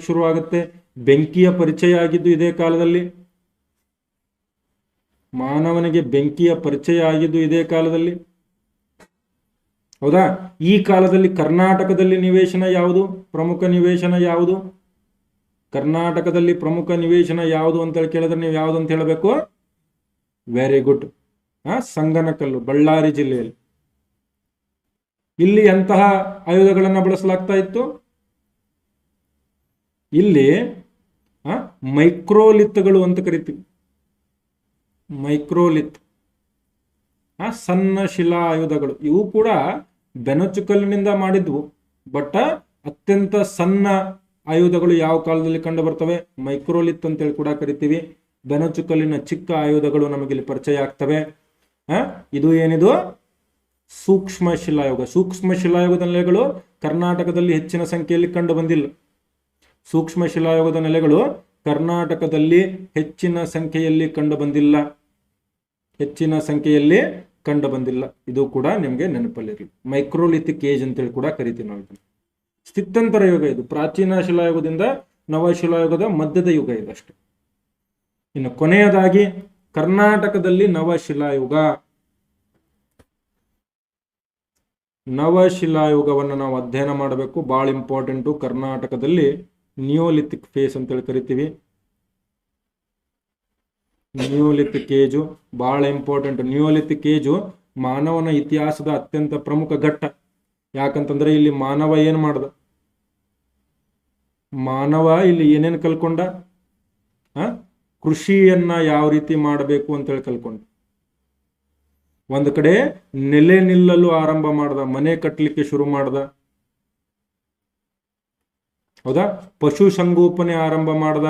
ಶುರುವಾಗುತ್ತೆ. ಬೆಂಕಿಯ ಪರಿಚಯ ಆಗಿದ್ದು ಇದೇ ಕಾಲದಲ್ಲಿ. ಮಾನವನಿಗೆ ಬೆಂಕಿಯ ಪರಿಚಯ ಆಗಿದ್ದು ಇದೇ ಕಾಲದಲ್ಲಿ. ಹೌದಾ? ಈ ಕಾಲದಲ್ಲಿ ಕರ್ನಾಟಕದಲ್ಲಿ ನಿವೇಶನ ಯಾವುದು? ಪ್ರಮುಖ ನಿವೇಶನ ಯಾವುದು? ಕರ್ನಾಟಕದಲ್ಲಿ ಪ್ರಮುಖ ನಿವೇಶನ ಯಾವುದು ಅಂತ ಕೇಳಿದ್ರೆ ನೀವು ಯಾವುದು ಅಂತ ಹೇಳಬೇಕು? Very good. ಸಂಗನಕಲ್ಲು, ಬಳ್ಳಾರಿ ಜಿಲ್ಲೆಯಲ್ಲಿ. ಇಲ್ಲಿ ಎಂತಹ ಆಯುಧಗಳನ್ನು ಬಳಸಲಾಗ್ತಾ ಇತ್ತು? ಇಲ್ಲಿ ಮೈಕ್ರೋಲಿತ್ಗಳು ಅಂತ ಕರಿತೀವಿ. ಮೈಕ್ರೋಲಿತ್, ಸಣ್ಣ ಶಿಲಾ ಆಯುಧಗಳು. ಇವು ಕೂಡ ಬೆನಚುಕಲ್ಲಿನಿಂದ ಮಾಡಿದ್ವು. ಬಟ್ ಅತ್ಯಂತ ಸಣ್ಣ ಆಯುಧಗಳು ಯಾವ ಕಾಲದಲ್ಲಿ ಕಂಡು ಬರ್ತವೆ? ಮೈಕ್ರೋಲಿತ್ ಅಂತೇಳಿ ಕೂಡ ಕರಿತೀವಿ. ಬೆನಚುಕಲ್ಲಿನ ಚಿಕ್ಕ ಆಯುಧಗಳು ನಮಗಿಲ್ಲಿ ಪರಿಚಯ ಆಗ್ತವೆ. ಇದು ಏನಿದು? ಸೂಕ್ಷ್ಮ ಶಿಲಾಯುಗ. ಸೂಕ್ಷ್ಮ ಶಿಲಾಯುಗದ ನೆಲೆಗಳು ಕರ್ನಾಟಕದಲ್ಲಿ ಹೆಚ್ಚಿನ ಸಂಖ್ಯೆಯಲ್ಲಿ ಕಂಡು ಬಂದಿಲ್ಲ. ಸೂಕ್ಷ್ಮ ಶಿಲಾಯುಗದ ನೆಲೆಗಳು ಕರ್ನಾಟಕದಲ್ಲಿ ಹೆಚ್ಚಿನ ಸಂಖ್ಯೆಯಲ್ಲಿ ಕಂಡು ಬಂದಿಲ್ಲ. ಹೆಚ್ಚಿನ ಸಂಖ್ಯೆಯಲ್ಲಿ ಕಂಡು ಬಂದಿಲ್ಲ. ಇದು ಕೂಡ ನಿಮಗೆ ನೆನಪಲ್ಲಿರಲಿ. ಮೈಕ್ರೋಲಿಥಿಕ್ ಏಜ್ ಅಂತೇಳಿ ಕೂಡ ಕರಿತೀವಿ ನಾವು ಇದನ್ನು. ಸ್ಥಿತ್ಯಂತರ ಯುಗ ಇದು. ಪ್ರಾಚೀನ ಶಿಲಾಯುಗದಿಂದ ನವಶಿಲಾಯುಗದ ಮಧ್ಯದ ಯುಗ ಇದಷ್ಟೇ. ಇನ್ನು ಕೊನೆಯದಾಗಿ ಕರ್ನಾಟಕದಲ್ಲಿ ನವಶಿಲಾಯುಗ. ನವಶಿಲಾಯುಗವನ್ನು ನಾವು ಅಧ್ಯಯನ ಮಾಡಬೇಕು. ಬಹಳ ಇಂಪಾರ್ಟೆಂಟು. ಕರ್ನಾಟಕದಲ್ಲಿ ನಿಯೋಲಿಥಿಕ್ ಫೇಸ್ ಅಂತೇಳಿ ಕರಿತೀವಿ. ನಿಯೋಲಿಥಿಕ್ ಏಜು ಬಹಳ ಇಂಪಾರ್ಟೆಂಟ್. ನಿಯೋಲಿಥಿಕ್ ಏಜು ಮಾನವನ ಇತಿಹಾಸದ ಅತ್ಯಂತ ಪ್ರಮುಖ ಘಟ್ಟ. ಯಾಕಂತಂದ್ರೆ ಇಲ್ಲಿ ಮಾನವ ಏನ್ ಮಾಡ್ದ? ಮಾನವ ಇಲ್ಲಿ ಏನೇನು ಕಲ್ಕೊಂಡ? ಕೃಷಿಯನ್ನ ಯಾವ ರೀತಿ ಮಾಡಬೇಕು ಅಂತೇಳಿ ಕಲ್ಕೊಂಡ. ಒಂದು ಕಡೆ ನೆಲೆ ನಿಲ್ಲಲು ಆರಂಭ ಮಾಡ್ದ, ಮನೆ ಕಟ್ಟಲಿಕ್ಕೆ ಶುರು ಮಾಡ್ದ. ಹೌದಾ? ಪಶು ಸಂಗೋಪನೆ ಆರಂಭ ಮಾಡ್ದ.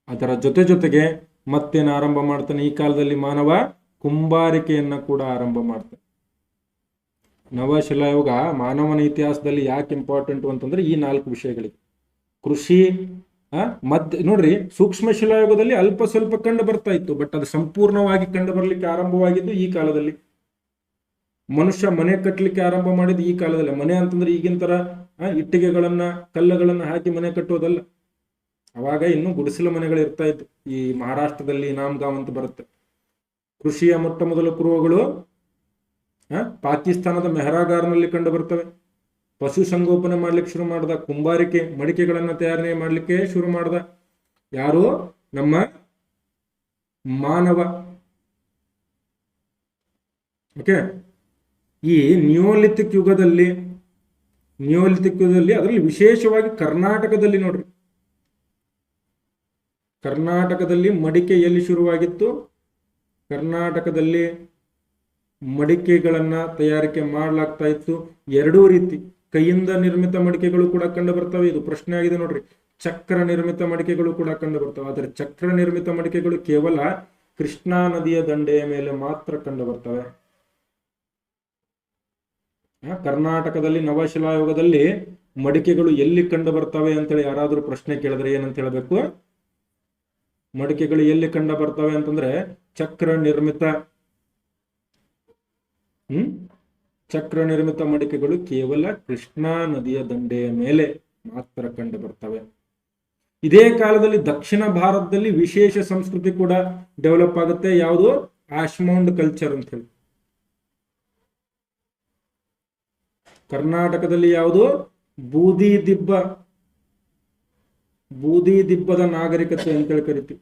ಅದರ ಜೊತೆಗೆ ಮತ್ತೇನು ಆರಂಭ ಮಾಡ್ತಾನೆ ಈ ಕಾಲದಲ್ಲಿ? ಮಾನವ ಕುಂಬಾರಿಕೆಯನ್ನ ಕೂಡ ಆರಂಭ ಮಾಡ್ತಾನೆ. ನವಶಿಲಾಯುಗ ಮಾನವನ ಇತಿಹಾಸದಲ್ಲಿ ಯಾಕೆ ಇಂಪಾರ್ಟೆಂಟ್ ಅಂತಂದ್ರೆ ಈ 4 ವಿಷಯಗಳಿಗೆ. ಕೃಷಿ, ನೋಡ್ರಿ, ಸೂಕ್ಷ್ಮ ಶಿಲಾಯುಗದಲ್ಲಿ ಅಲ್ಪ ಸ್ವಲ್ಪ ಕಂಡು ಬರ್ತಾ ಇತ್ತು. ಬಟ್ ಅದು ಸಂಪೂರ್ಣವಾಗಿ ಕಂಡು ಬರ್ಲಿಕ್ಕೆ ಆರಂಭವಾಗಿದ್ದು ಈ ಕಾಲದಲ್ಲಿ. ಮನುಷ್ಯ ಮನೆ ಕಟ್ಟಲಿಕ್ಕೆ ಆರಂಭ ಮಾಡಿದ್ದು ಈ ಕಾಲದಲ್ಲಿ. ಮನೆ ಅಂತಂದ್ರೆ ಈಗಿನ ತರ ಇಟ್ಟಿಗೆಗಳನ್ನ ಕಲ್ಲುಗಳನ್ನ ಹಾಕಿ ಮನೆ ಕಟ್ಟೋದಲ್ಲ. ಅವಾಗ ಇನ್ನು ಗುಡಿಸಲು ಮನೆಗಳು ಇರ್ತಾ ಇತ್ತು. ಈ ಮಹಾರಾಷ್ಟ್ರದಲ್ಲಿ ಇನಾಮ್ಗಾಂವ್ ಅಂತ ಬರುತ್ತೆ. ಕೃಷಿಯ ಮೊಟ್ಟ ಮೊದಲ ಕುರುಹುಗಳು ಪಾಕಿಸ್ತಾನದ ಮೆಹರಾಗಾರ್ನಲ್ಲಿ ಕಂಡು ಬರ್ತವೆ. ಪಶು ಸಂಗೋಪನೆ ಮಾಡ್ಲಿಕ್ಕೆ ಶುರು ಮಾಡ್ದ. ಕುಂಬಾರಿಕೆ, ಮಡಿಕೆಗಳನ್ನ ತಯಾರಣೆ ಮಾಡ್ಲಿಕ್ಕೆ ಶುರು ಮಾಡ್ದ. ಯಾರು? ನಮ್ಮ ಮಾನವ. ಓಕೆ. ಈ ನಿಯೋಲಿಥಿಕ್ ಯುಗದಲ್ಲಿ ಅದರಲ್ಲಿ ವಿಶೇಷವಾಗಿ ಕರ್ನಾಟಕದಲ್ಲಿ ನೋಡ್ರಿ, ಕರ್ನಾಟಕದಲ್ಲಿ ಮಡಿಕೆ ಎಲ್ಲಿ ಶುರುವಾಗಿತ್ತು? ಕರ್ನಾಟಕದಲ್ಲಿ ಮಡಿಕೆಗಳನ್ನ ತಯಾರಿಕೆ ಮಾಡಲಾಗ್ತಾ ಇತ್ತು. 2 ರೀತಿ. ಕೈಯಿಂದ ನಿರ್ಮಿತ ಮಡಿಕೆಗಳು ಕೂಡ ಕಂಡು ಬರ್ತವೆ. ಇದು ಪ್ರಶ್ನೆ ಆಗಿದೆ ನೋಡ್ರಿ. ಚಕ್ರ ನಿರ್ಮಿತ ಮಡಿಕೆಗಳು ಕೂಡ ಕಂಡು ಬರ್ತವೆ. ಆದರೆ ಚಕ್ರ ನಿರ್ಮಿತ ಮಡಿಕೆಗಳು ಕೇವಲ ಕೃಷ್ಣಾ ನದಿಯ ದಂಡೆಯ ಮೇಲೆ ಮಾತ್ರ ಕಂಡು ಬರ್ತವೆ. ಕರ್ನಾಟಕದಲ್ಲಿ ನವಶಿಲಾಯುಗದಲ್ಲಿ ಮಡಿಕೆಗಳು ಎಲ್ಲಿ ಕಂಡು ಬರ್ತವೆ ಅಂತೇಳಿ ಯಾರಾದ್ರೂ ಪ್ರಶ್ನೆ ಕೇಳಿದ್ರೆ ಏನಂತ ಹೇಳಬೇಕು? ಮಡಿಕೆಗಳು ಎಲ್ಲಿ ಕಂಡು ಬರ್ತವೆ ಅಂತಂದ್ರೆ ಚಕ್ರ ನಿರ್ಮಿತ ಮಡಿಕೆಗಳು ಕೇವಲ ಕೃಷ್ಣಾ ನದಿಯ ದಂಡೆಯ ಮೇಲೆ ಮಾತ್ರ ಕಂಡು ಬರ್ತವೆ. ಇದೇ ಕಾಲದಲ್ಲಿ ದಕ್ಷಿಣ ಭಾರತದಲ್ಲಿ ವಿಶೇಷ ಸಂಸ್ಕೃತಿ ಕೂಡ ಡೆವಲಪ್ ಆಗುತ್ತೆ. ಯಾವುದು? ಆಶ್ಮೌಂಡ್ ಕಲ್ಚರ್ ಅಂತ ಹೇಳಿ. ಕರ್ನಾಟಕದಲ್ಲಿ ಯಾವುದು? ಬೂದಿ ದಿಬ್ಬದ ನಾಗರಿಕತೆ ಅಂತೇಳಿ ಕರಿತೀವಿ.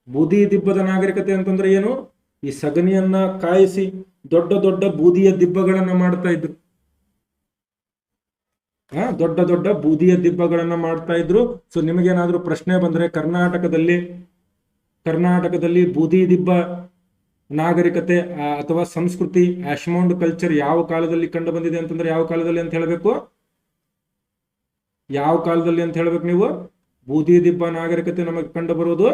ಬೂದಿ ದಿಬ್ಬದ ನಾಗರಿಕತೆ ಅಂತಂದ್ರೆ ಏನು? ಈ ಸಗಣಿಯನ್ನ ಕಾಯಿಸಿ ದೊಡ್ಡ ದೊಡ್ಡ ಬೂದಿಯ ದಿಬ್ಬಗಳನ್ನ ಮಾಡ್ತಾ ಇದ್ರು. ದೊಡ್ಡ ಬೂದಿಯ ದಿಬ್ಬಗಳನ್ನ ಮಾಡ್ತಾ ಇದ್ರು. ಸೊ ನಿಮಗೇನಾದ್ರೂ ಪ್ರಶ್ನೆ ಬಂದ್ರೆ ಕರ್ನಾಟಕದಲ್ಲಿ ಬೂದಿ ದಿಬ್ಬ ನಾಗರಿಕತೆ ಅಥವಾ ಸಂಸ್ಕೃತಿ, ಆಶ್ಮೌಂಡ್ ಕಲ್ಚರ್ ಯಾವ ಕಾಲದಲ್ಲಿ ಕಂಡು ಬಂದಿದೆ ಅಂತಂದ್ರೆ ಯಾವ ಕಾಲದಲ್ಲಿ ಅಂತ ಹೇಳಬೇಕು? ಯಾವ ಕಾಲದಲ್ಲಿ ಅಂತ ಹೇಳ್ಬೇಕು ನೀವು? ಬೂದಿ ದಿಬ್ಬ ನಾಗರಿಕತೆ ನಮಗೆ ಕಂಡು ಬರುವುದು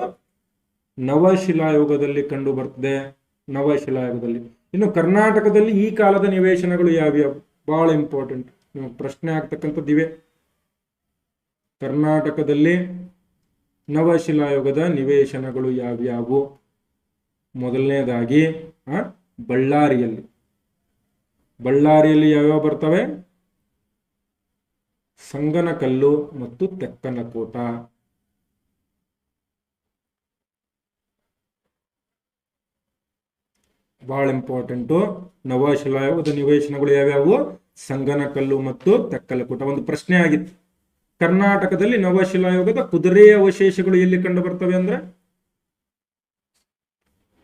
ನವಶಿಲಾಯುಗದಲ್ಲಿ ಕಂಡು ಬರ್ತದೆ. ನವಶಿಲಾಯುಗದಲ್ಲಿ. ಇನ್ನು ಕರ್ನಾಟಕದಲ್ಲಿ ಈ ಕಾಲದ ನಿವೇಶನಗಳು ಯಾವ್ಯಾವು? ಬಹಳ ಇಂಪಾರ್ಟೆಂಟ್, ನಿಮಗೆ ಪ್ರಶ್ನೆ ಆಗ್ತಕ್ಕಂಥದ್ದಿವೆ. ಕರ್ನಾಟಕದಲ್ಲಿ ನವಶಿಲಾಯುಗದ ನಿವೇಶನಗಳು ಯಾವ್ಯಾವು? ಮೊದಲನೇದಾಗಿ ಬಳ್ಳಾರಿಯಲ್ಲಿ ಯಾವ್ಯಾವ ಬರ್ತವೆ? ಸಂಗನಕಲ್ಲು ಮತ್ತು ತೆಕ್ಕನಕೋಟ. ಬಹಳ ಇಂಪಾರ್ಟೆಂಟು. ನವಶಿಲಾಯುಗದ ನಿವೇಶನಗಳು ಯಾವ್ಯಾವು? ಸಂಗನಕಲ್ಲು ಮತ್ತು ತೆಕ್ಕಲಕೂಟ. ಒಂದು ಪ್ರಶ್ನೆ ಆಗಿತ್ತು, ಕರ್ನಾಟಕದಲ್ಲಿ ನವಶಿಲಾಯುಗದ ಕುದುರೆಯ ಅವಶೇಷಗಳು ಎಲ್ಲಿ ಕಂಡು ಬರ್ತವೆ ಅಂದ್ರೆ,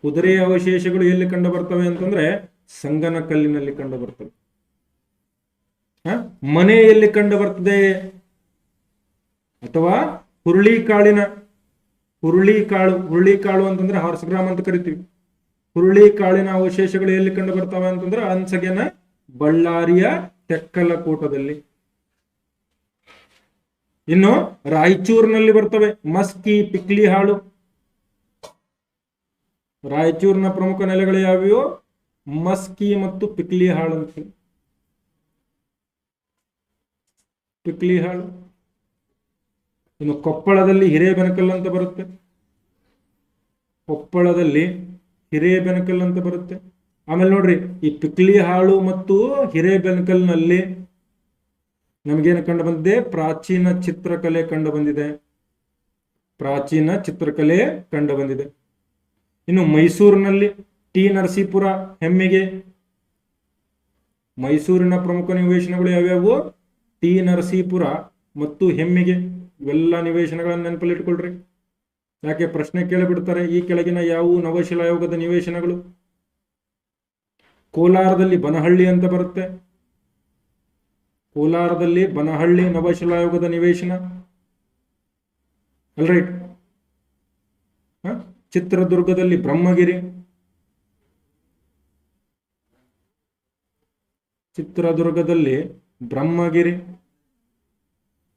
ಕುದುರೆಯ ಅವಶೇಷಗಳು ಎಲ್ಲಿ ಕಂಡು ಬರ್ತವೆ ಅಂತಂದ್ರೆ ಸಂಗನಕಲ್ಲಿನಲ್ಲಿ ಕಂಡು ಬರ್ತವೆ. ಮನೆಯಲ್ಲಿ ಕಂಡು ಬರ್ತದೆ, ಅಥವಾ ಹುರುಳಿಕಾಳು ಅಂತಂದ್ರೆ ಹಾರ್ಸ್ ಗ್ರಾಮ್ ಅಂತ ಕರಿತೀವಿ. ಹುರುಳಿಕಾಳಿನ ಅವಶೇಷಗಳು ಎಲ್ಲಿ ಕಂಡು ಬರ್ತವೆ ಅಂತಂದ್ರೆ ಅನ್ಸಗೆನ ಬಳ್ಳಾರಿಯ ತೆಕ್ಕಲಕೂಟದಲ್ಲಿ. ಇನ್ನು ರಾಯಚೂರಿನಲ್ಲಿ ಬರ್ತವೆ ಮಸ್ಕಿ, ಪಿಕ್ಲಿ ಹಾಳು. ರಾಯಚೂರಿನ ಪ್ರಮುಖ ನೆಲೆಗಳು ಯಾವ್ಯಾವು? ಮಸ್ಕಿ ಮತ್ತು ಪಿಕ್ಲಿ ಹಾಳು ಅಂತ. ಪಿಕ್ಲಿ ಹಾಳು. ಇನ್ನು ಕೊಪ್ಪಳದಲ್ಲಿ ಹಿರೇಬೆನಕಲ್ ಅಂತ ಬರುತ್ತೆ. ಕೊಪ್ಪಳದಲ್ಲಿ ಹಿರೇಬೆನಕಲ್ ಅಂತ ಬರುತ್ತೆ. ಆಮೇಲೆ ನೋಡ್ರಿ, ಈ ಪಿಕ್ಲಿ ಹಾಳು ಮತ್ತು ಹಿರೇಬೆನಕಲ್ನಲ್ಲಿ ನಮಗೇನು ಕಂಡು ಬಂದಿದೆ? ಪ್ರಾಚೀನ ಚಿತ್ರಕಲೆ ಕಂಡು ಬಂದಿದೆ. ಪ್ರಾಚೀನ ಚಿತ್ರಕಲೆ ಕಂಡು ಬಂದಿದೆ. ಇನ್ನು ಮೈಸೂರಿನಲ್ಲಿ ಟಿ ನರಸೀಪುರ, ಹೆಮ್ಮಿಗೆ. ಮೈಸೂರಿನ ಪ್ರಮುಖ ನಿವೇಶನಗಳು ಯಾವ್ಯಾವು? ಟಿ ನರಸೀಪುರ ಮತ್ತು ಹೆಮ್ಮಿಗೆ. ಇವೆಲ್ಲ ನಿವೇಶನಗಳನ್ನು ನೆನಪಲ್ಲಿ ಇಟ್ಕೊಳ್ರಿ, ಯಾಕೆ ಪ್ರಶ್ನೆ ಕೇಳಿಬಿಡ್ತಾರೆ. ಈ ಕೆಳಗಿನ ಯಾವುವು ನವಶಿಲಾಯುಗದ ನಿವೇಶನಗಳು? ಕೋಲಾರದಲ್ಲಿ ಬನಹಳ್ಳಿ ಅಂತ ಬರುತ್ತೆ. ಕೋಲಾರದಲ್ಲಿ ಬನಹಳ್ಳಿ ನವಶಿಲಾಯುಗದ ನಿವೇಶನ, ಅಲ್ರೈಟ್. ಚಿತ್ರದುರ್ಗದಲ್ಲಿ ಬ್ರಹ್ಮಗಿರಿ. ಚಿತ್ರದುರ್ಗದಲ್ಲಿ ಬ್ರಹ್ಮಗಿರಿ.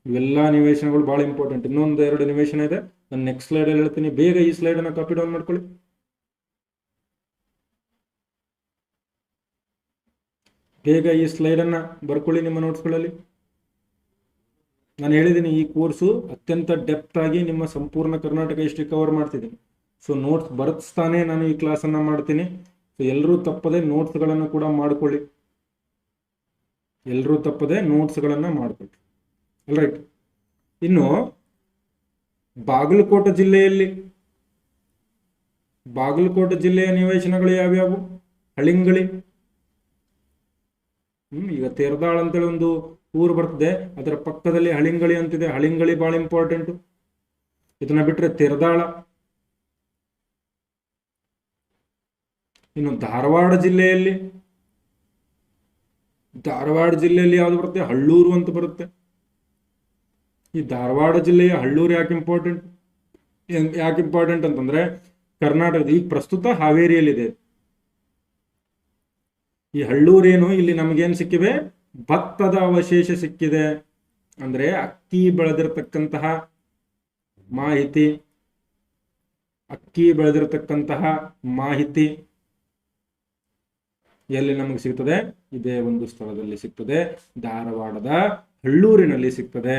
ಇವೆಲ್ಲ ನಿವೇಶನಗಳು ಬಹಳ ಇಂಪಾರ್ಟೆಂಟ್. ಇನ್ನೊಂದು 2 ನಿವೇಶನ ಇದೆ, ನಾನು ನೆಕ್ಸ್ಟ್ ಸ್ಲೈಡ್ ಅಲ್ಲಿ ಹೇಳ್ತೀನಿ. ಬೇಗ ಈ ಸ್ಲೈಡ್ ಅನ್ನ ಕಾಪಿ ಡೌನ್ ಮಾಡ್ಕೊಳ್ಳಿ. ಬೇಗ ಈ ಸ್ಲೈಡ್ ಅನ್ನ ಬರ್ಕೊಳ್ಳಿ ನಿಮ್ಮ ನೋಟ್ಸ್ಗಳಲ್ಲಿ. ನಾನು ಹೇಳಿದ್ದೀನಿ, ಈ ಕೋರ್ಸು ಅತ್ಯಂತ ಡೆಪ್ತ್ ಆಗಿ ನಿಮ್ಮ ಸಂಪೂರ್ಣ ಕರ್ನಾಟಕ ಹಿಸ್ಟ್ರಿ ಕವರ್ ಮಾಡ್ತಿದ್ದೀನಿ. ಸೊ ನೋಟ್ಸ್ ಬರೆಸ್ತಾನೆ ನಾನು ಈ ಕ್ಲಾಸನ್ನು ಮಾಡ್ತೀನಿ. ಸೊ ಎಲ್ಲರೂ ತಪ್ಪದೆ ನೋಟ್ಸ್ಗಳನ್ನು ಕೂಡ ಮಾಡ್ಕೊಳ್ಳಿ. ಎಲ್ಲರೂ ತಪ್ಪದೆ ನೋಟ್ಸ್ಗಳನ್ನು ಮಾಡ್ಕೊಳ್ಳಿ, ಅಲ್ರೈಟ್. ಇನ್ನು ಬಾಗಲಕೋಟೆ ಜಿಲ್ಲೆಯ ನಿವೇಶನಗಳು ಯಾವ್ಯಾವು? ಹಳಿಂಗಳಿ. ಈಗ ತೇರದಾಳ್ ಅಂತೇಳಿ ಒಂದು ಊರು ಬರ್ತದೆ, ಅದರ ಪಕ್ಕದಲ್ಲಿ ಹಳಿಂಗಳಿ ಅಂತಿದೆ. ಹಳಿಂಗಳಿ ಬಹಳ ಇಂಪಾರ್ಟೆಂಟ್. ಇದನ್ನ ಬಿಟ್ರೆ ತೇರದಾಳ. ಇನ್ನು ಧಾರವಾಡ ಜಿಲ್ಲೆಯಲ್ಲಿ ಯಾವ್ದು ಬರುತ್ತೆ? ಹಳ್ಳೂರು ಅಂತ ಬರುತ್ತೆ. ಈ ಧಾರವಾಡ ಜಿಲ್ಲೆಯ ಹಳ್ಳೂರು ಯಾಕೆ ಇಂಪಾರ್ಟೆಂಟ್ ಅಂತಂದ್ರೆ, ಕರ್ನಾಟಕದ ಈಗ ಪ್ರಸ್ತುತ ಹಾವೇರಿಯಲ್ಲಿದೆ. ಈ ಹಳ್ಳೂರೇನು, ಇಲ್ಲಿ ನಮಗೇನು ಸಿಕ್ಕಿವೆ? ಭತ್ತದ ಅವಶೇಷ ಸಿಕ್ಕಿದೆ. ಅಂದ್ರೆ ಅಕ್ಕಿ ಬೆಳೆದಿರತಕ್ಕಂತಹ ಮಾಹಿತಿ ಎಲ್ಲಿ ನಮಗೆ ಸಿಗ್ತದೆ? ಇದೇ ಒಂದು ಸ್ಥಳದಲ್ಲಿ ಸಿಗ್ತದೆ, ಧಾರವಾಡದ ಹಳ್ಳೂರಿನಲ್ಲಿ ಸಿಗ್ತದೆ.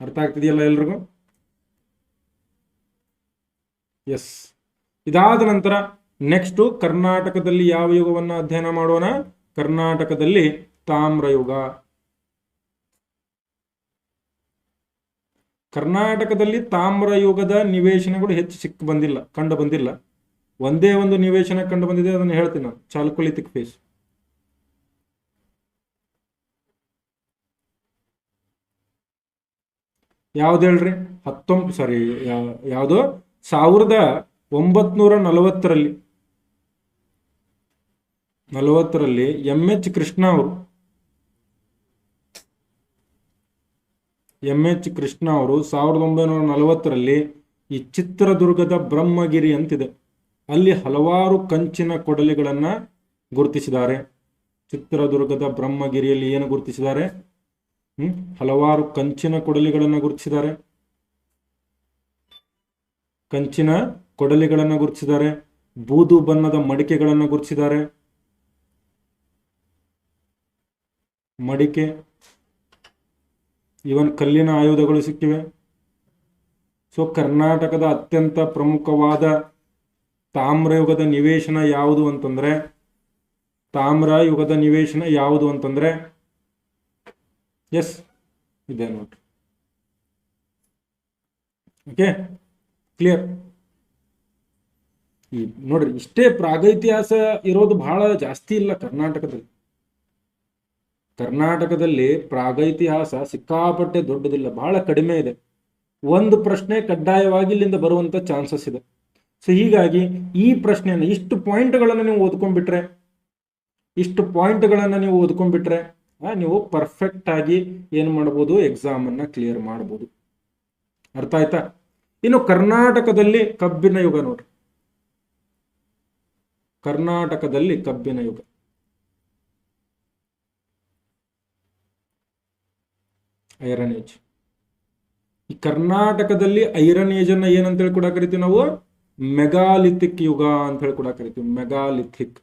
ಅರ್ಥ ಆಗ್ತಿದೆಯಲ್ಲ ಎಲ್ರಿಗೂ? ಎಸ್. ಇದಾದ ನಂತರ ನೆಕ್ಸ್ಟ್ ಕರ್ನಾಟಕದಲ್ಲಿ ಯಾವ ಯುಗವನ್ನ ಅಧ್ಯಯನ ಮಾಡೋಣ? ಕರ್ನಾಟಕದಲ್ಲಿ ತಾಮ್ರಯುಗ. ಕರ್ನಾಟಕದಲ್ಲಿ ತಾಮ್ರಯುಗದ ನಿವೇಶನಗಳು ಹೆಚ್ಚು ಕಂಡು ಬಂದಿಲ್ಲ. ಒಂದೇ ಒಂದು ನಿವೇಶನ ಕಂಡು ಬಂದಿದೆ, ಅದನ್ನು ಹೇಳ್ತೀನಿ ನಾನು, ಚಾಲ್ಕೊಲಿಥಿಕ್ ಫೇಸ್. ಯಾವ್ದು ಹೇಳ್ರಿ? 1940ರಲ್ಲಿ MH ಕೃಷ್ಣ ಅವರು 1940ರಲ್ಲಿ ಈ ಚಿತ್ರದುರ್ಗದ ಬ್ರಹ್ಮಗಿರಿ ಅಂತಿದೆ, ಅಲ್ಲಿ ಹಲವಾರು ಕಂಚಿನ ಕೊಡಲಿಗಳನ್ನ ಗುರುತಿಸಿದ್ದಾರೆ. ಚಿತ್ರದುರ್ಗದ ಬ್ರಹ್ಮಗಿರಿಯಲ್ಲಿ ಏನು ಗುರುತಿಸಿದ್ದಾರೆ? ಹಲವಾರು ಕಂಚಿನ ಕೊಡಲಿಗಳನ್ನು ಗುರುತಿಸಿದ್ದಾರೆ. ಬೂದು ಬಣ್ಣದ ಮಡಿಕೆಗಳನ್ನು ಗುರುತಿಸಿದ್ದಾರೆ. ಇವನ್ ಕಲ್ಲಿನ ಆಯುಧಗಳು ಸಿಕ್ಕಿವೆ. ಸೊ ಕರ್ನಾಟಕದ ಅತ್ಯಂತ ಪ್ರಮುಖವಾದ ತಾಮ್ರಯುಗದ ನಿವೇಶನ ಯಾವುದು ಅಂತಂದ್ರೆ ಎಸ್ ಇದೆ ನೋಡ್ರಿ. Okay, clear? ಈ ನೋಡ್ರಿ, ಇಷ್ಟೇ ಪ್ರಾಗೈತಿಹಾಸ ಇರೋದು ಬಹಳ ಜಾಸ್ತಿ ಇಲ್ಲ ಕರ್ನಾಟಕದಲ್ಲಿ. ಕರ್ನಾಟಕದಲ್ಲಿ ಪ್ರಾಗೈತಿಹಾಸ ಸಿಕ್ಕಾಪಟ್ಟೆ ದೊಡ್ಡದಿಲ್ಲ, ಬಹಳ ಕಡಿಮೆ ಇದೆ. ಒಂದು ಪ್ರಶ್ನೆ ಕಡ್ಡಾಯವಾಗಿ ಇಲ್ಲಿಂದ ಬರುವಂತ ಚಾನ್ಸಸ್ ಇದೆ. ಸೊ ಹೀಗಾಗಿ ಈ ಪ್ರಶ್ನೆಯನ್ನು ಇಷ್ಟು ಪಾಯಿಂಟ್ಗಳನ್ನು ನೀವು ಓದ್ಕೊಂಡ್ಬಿಟ್ರೆ ನೀವು ಪರ್ಫೆಕ್ಟ್ ಆಗಿ ಏನ್ ಮಾಡ್ಬೋದು, ಎಕ್ಸಾಮ್ ಅನ್ನ ಕ್ಲಿಯರ್ ಮಾಡ್ಬೋದು. ಅರ್ಥ ಆಯ್ತಾ? ಇನ್ನು ಕರ್ನಾಟಕದಲ್ಲಿ ಕಬ್ಬಿನ ಯುಗ ನೋಡ್ರಿ. ಕರ್ನಾಟಕದಲ್ಲಿ ಕಬ್ಬಿನ ಯುಗ, ಐರನ್ ಏಜ್. ಈ ಕರ್ನಾಟಕದಲ್ಲಿ ಐರನ್ ಏಜ್ ಅನ್ನ ಏನಂತೇಳಿ ಕೂಡ ಕರಿತೀವಿ ನಾವು, ಮೆಗಾಲಿಥಿಕ್ ಯುಗ ಅಂತ ಹೇಳಿ ಕೂಡ ಕರಿತೀವಿ. Megalithic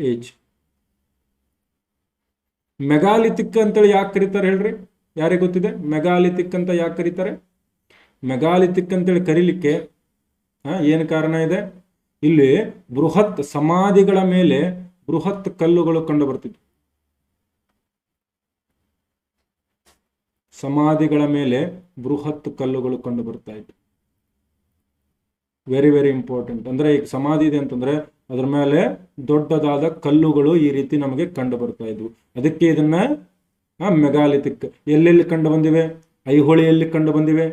age. ಮೆಗಾಲಿಥಿಕ್ ಅಂತೇಳಿ ಯಾಕೆ ಕರೀತಾರೆ ಹೇಳ್ರಿ? ಯಾರಿಗೆ ಗೊತ್ತಿದೆ ಮೆಗಾಲಿಥಿಕ್ ಅಂತ ಯಾಕೆ ಕರೀತಾರೆ? ಮೆಗಾಲಿಥಿಕ್ ಅಂತೇಳಿ ಕರೀಲಿಕ್ಕೆ ಏನು ಕಾರಣ ಇದೆ? ಇಲ್ಲಿ ಬೃಹತ್ ಸಮಾಧಿಗಳ ಮೇಲೆ ಬೃಹತ್ ಕಲ್ಲುಗಳು ಕಂಡು ಬರ್ತಿದ್ವು. ಸಮಾಧಿಗಳ ಮೇಲೆ ಬೃಹತ್ ಕಲ್ಲುಗಳು ಕಂಡು ಬರ್ತಾ ಇತ್ತು. Very very important. ಅಂದ್ರೆ ಈಗ ಸಮಾಧಿ ಇದೆ ಅಂತಂದ್ರೆ ಅದ್ರ ಮೇಲೆ ದೊಡ್ಡದಾದ ಕಲ್ಲುಗಳು ಈ ರೀತಿ ನಮಗೆ ಕಂಡು ಬರ್ತಾ ಇದ್ವು. ಅದಕ್ಕೆ ಇದನ್ನ ಮೆಗಾಲಿಥಿಕ್. ಎಲ್ಲೆಲ್ಲಿ ಕಂಡು ಬಂದಿವೆ? ಐಹೊಳೆಯಲ್ಲಿ ಕಂಡು ಬಂದಿವೆ,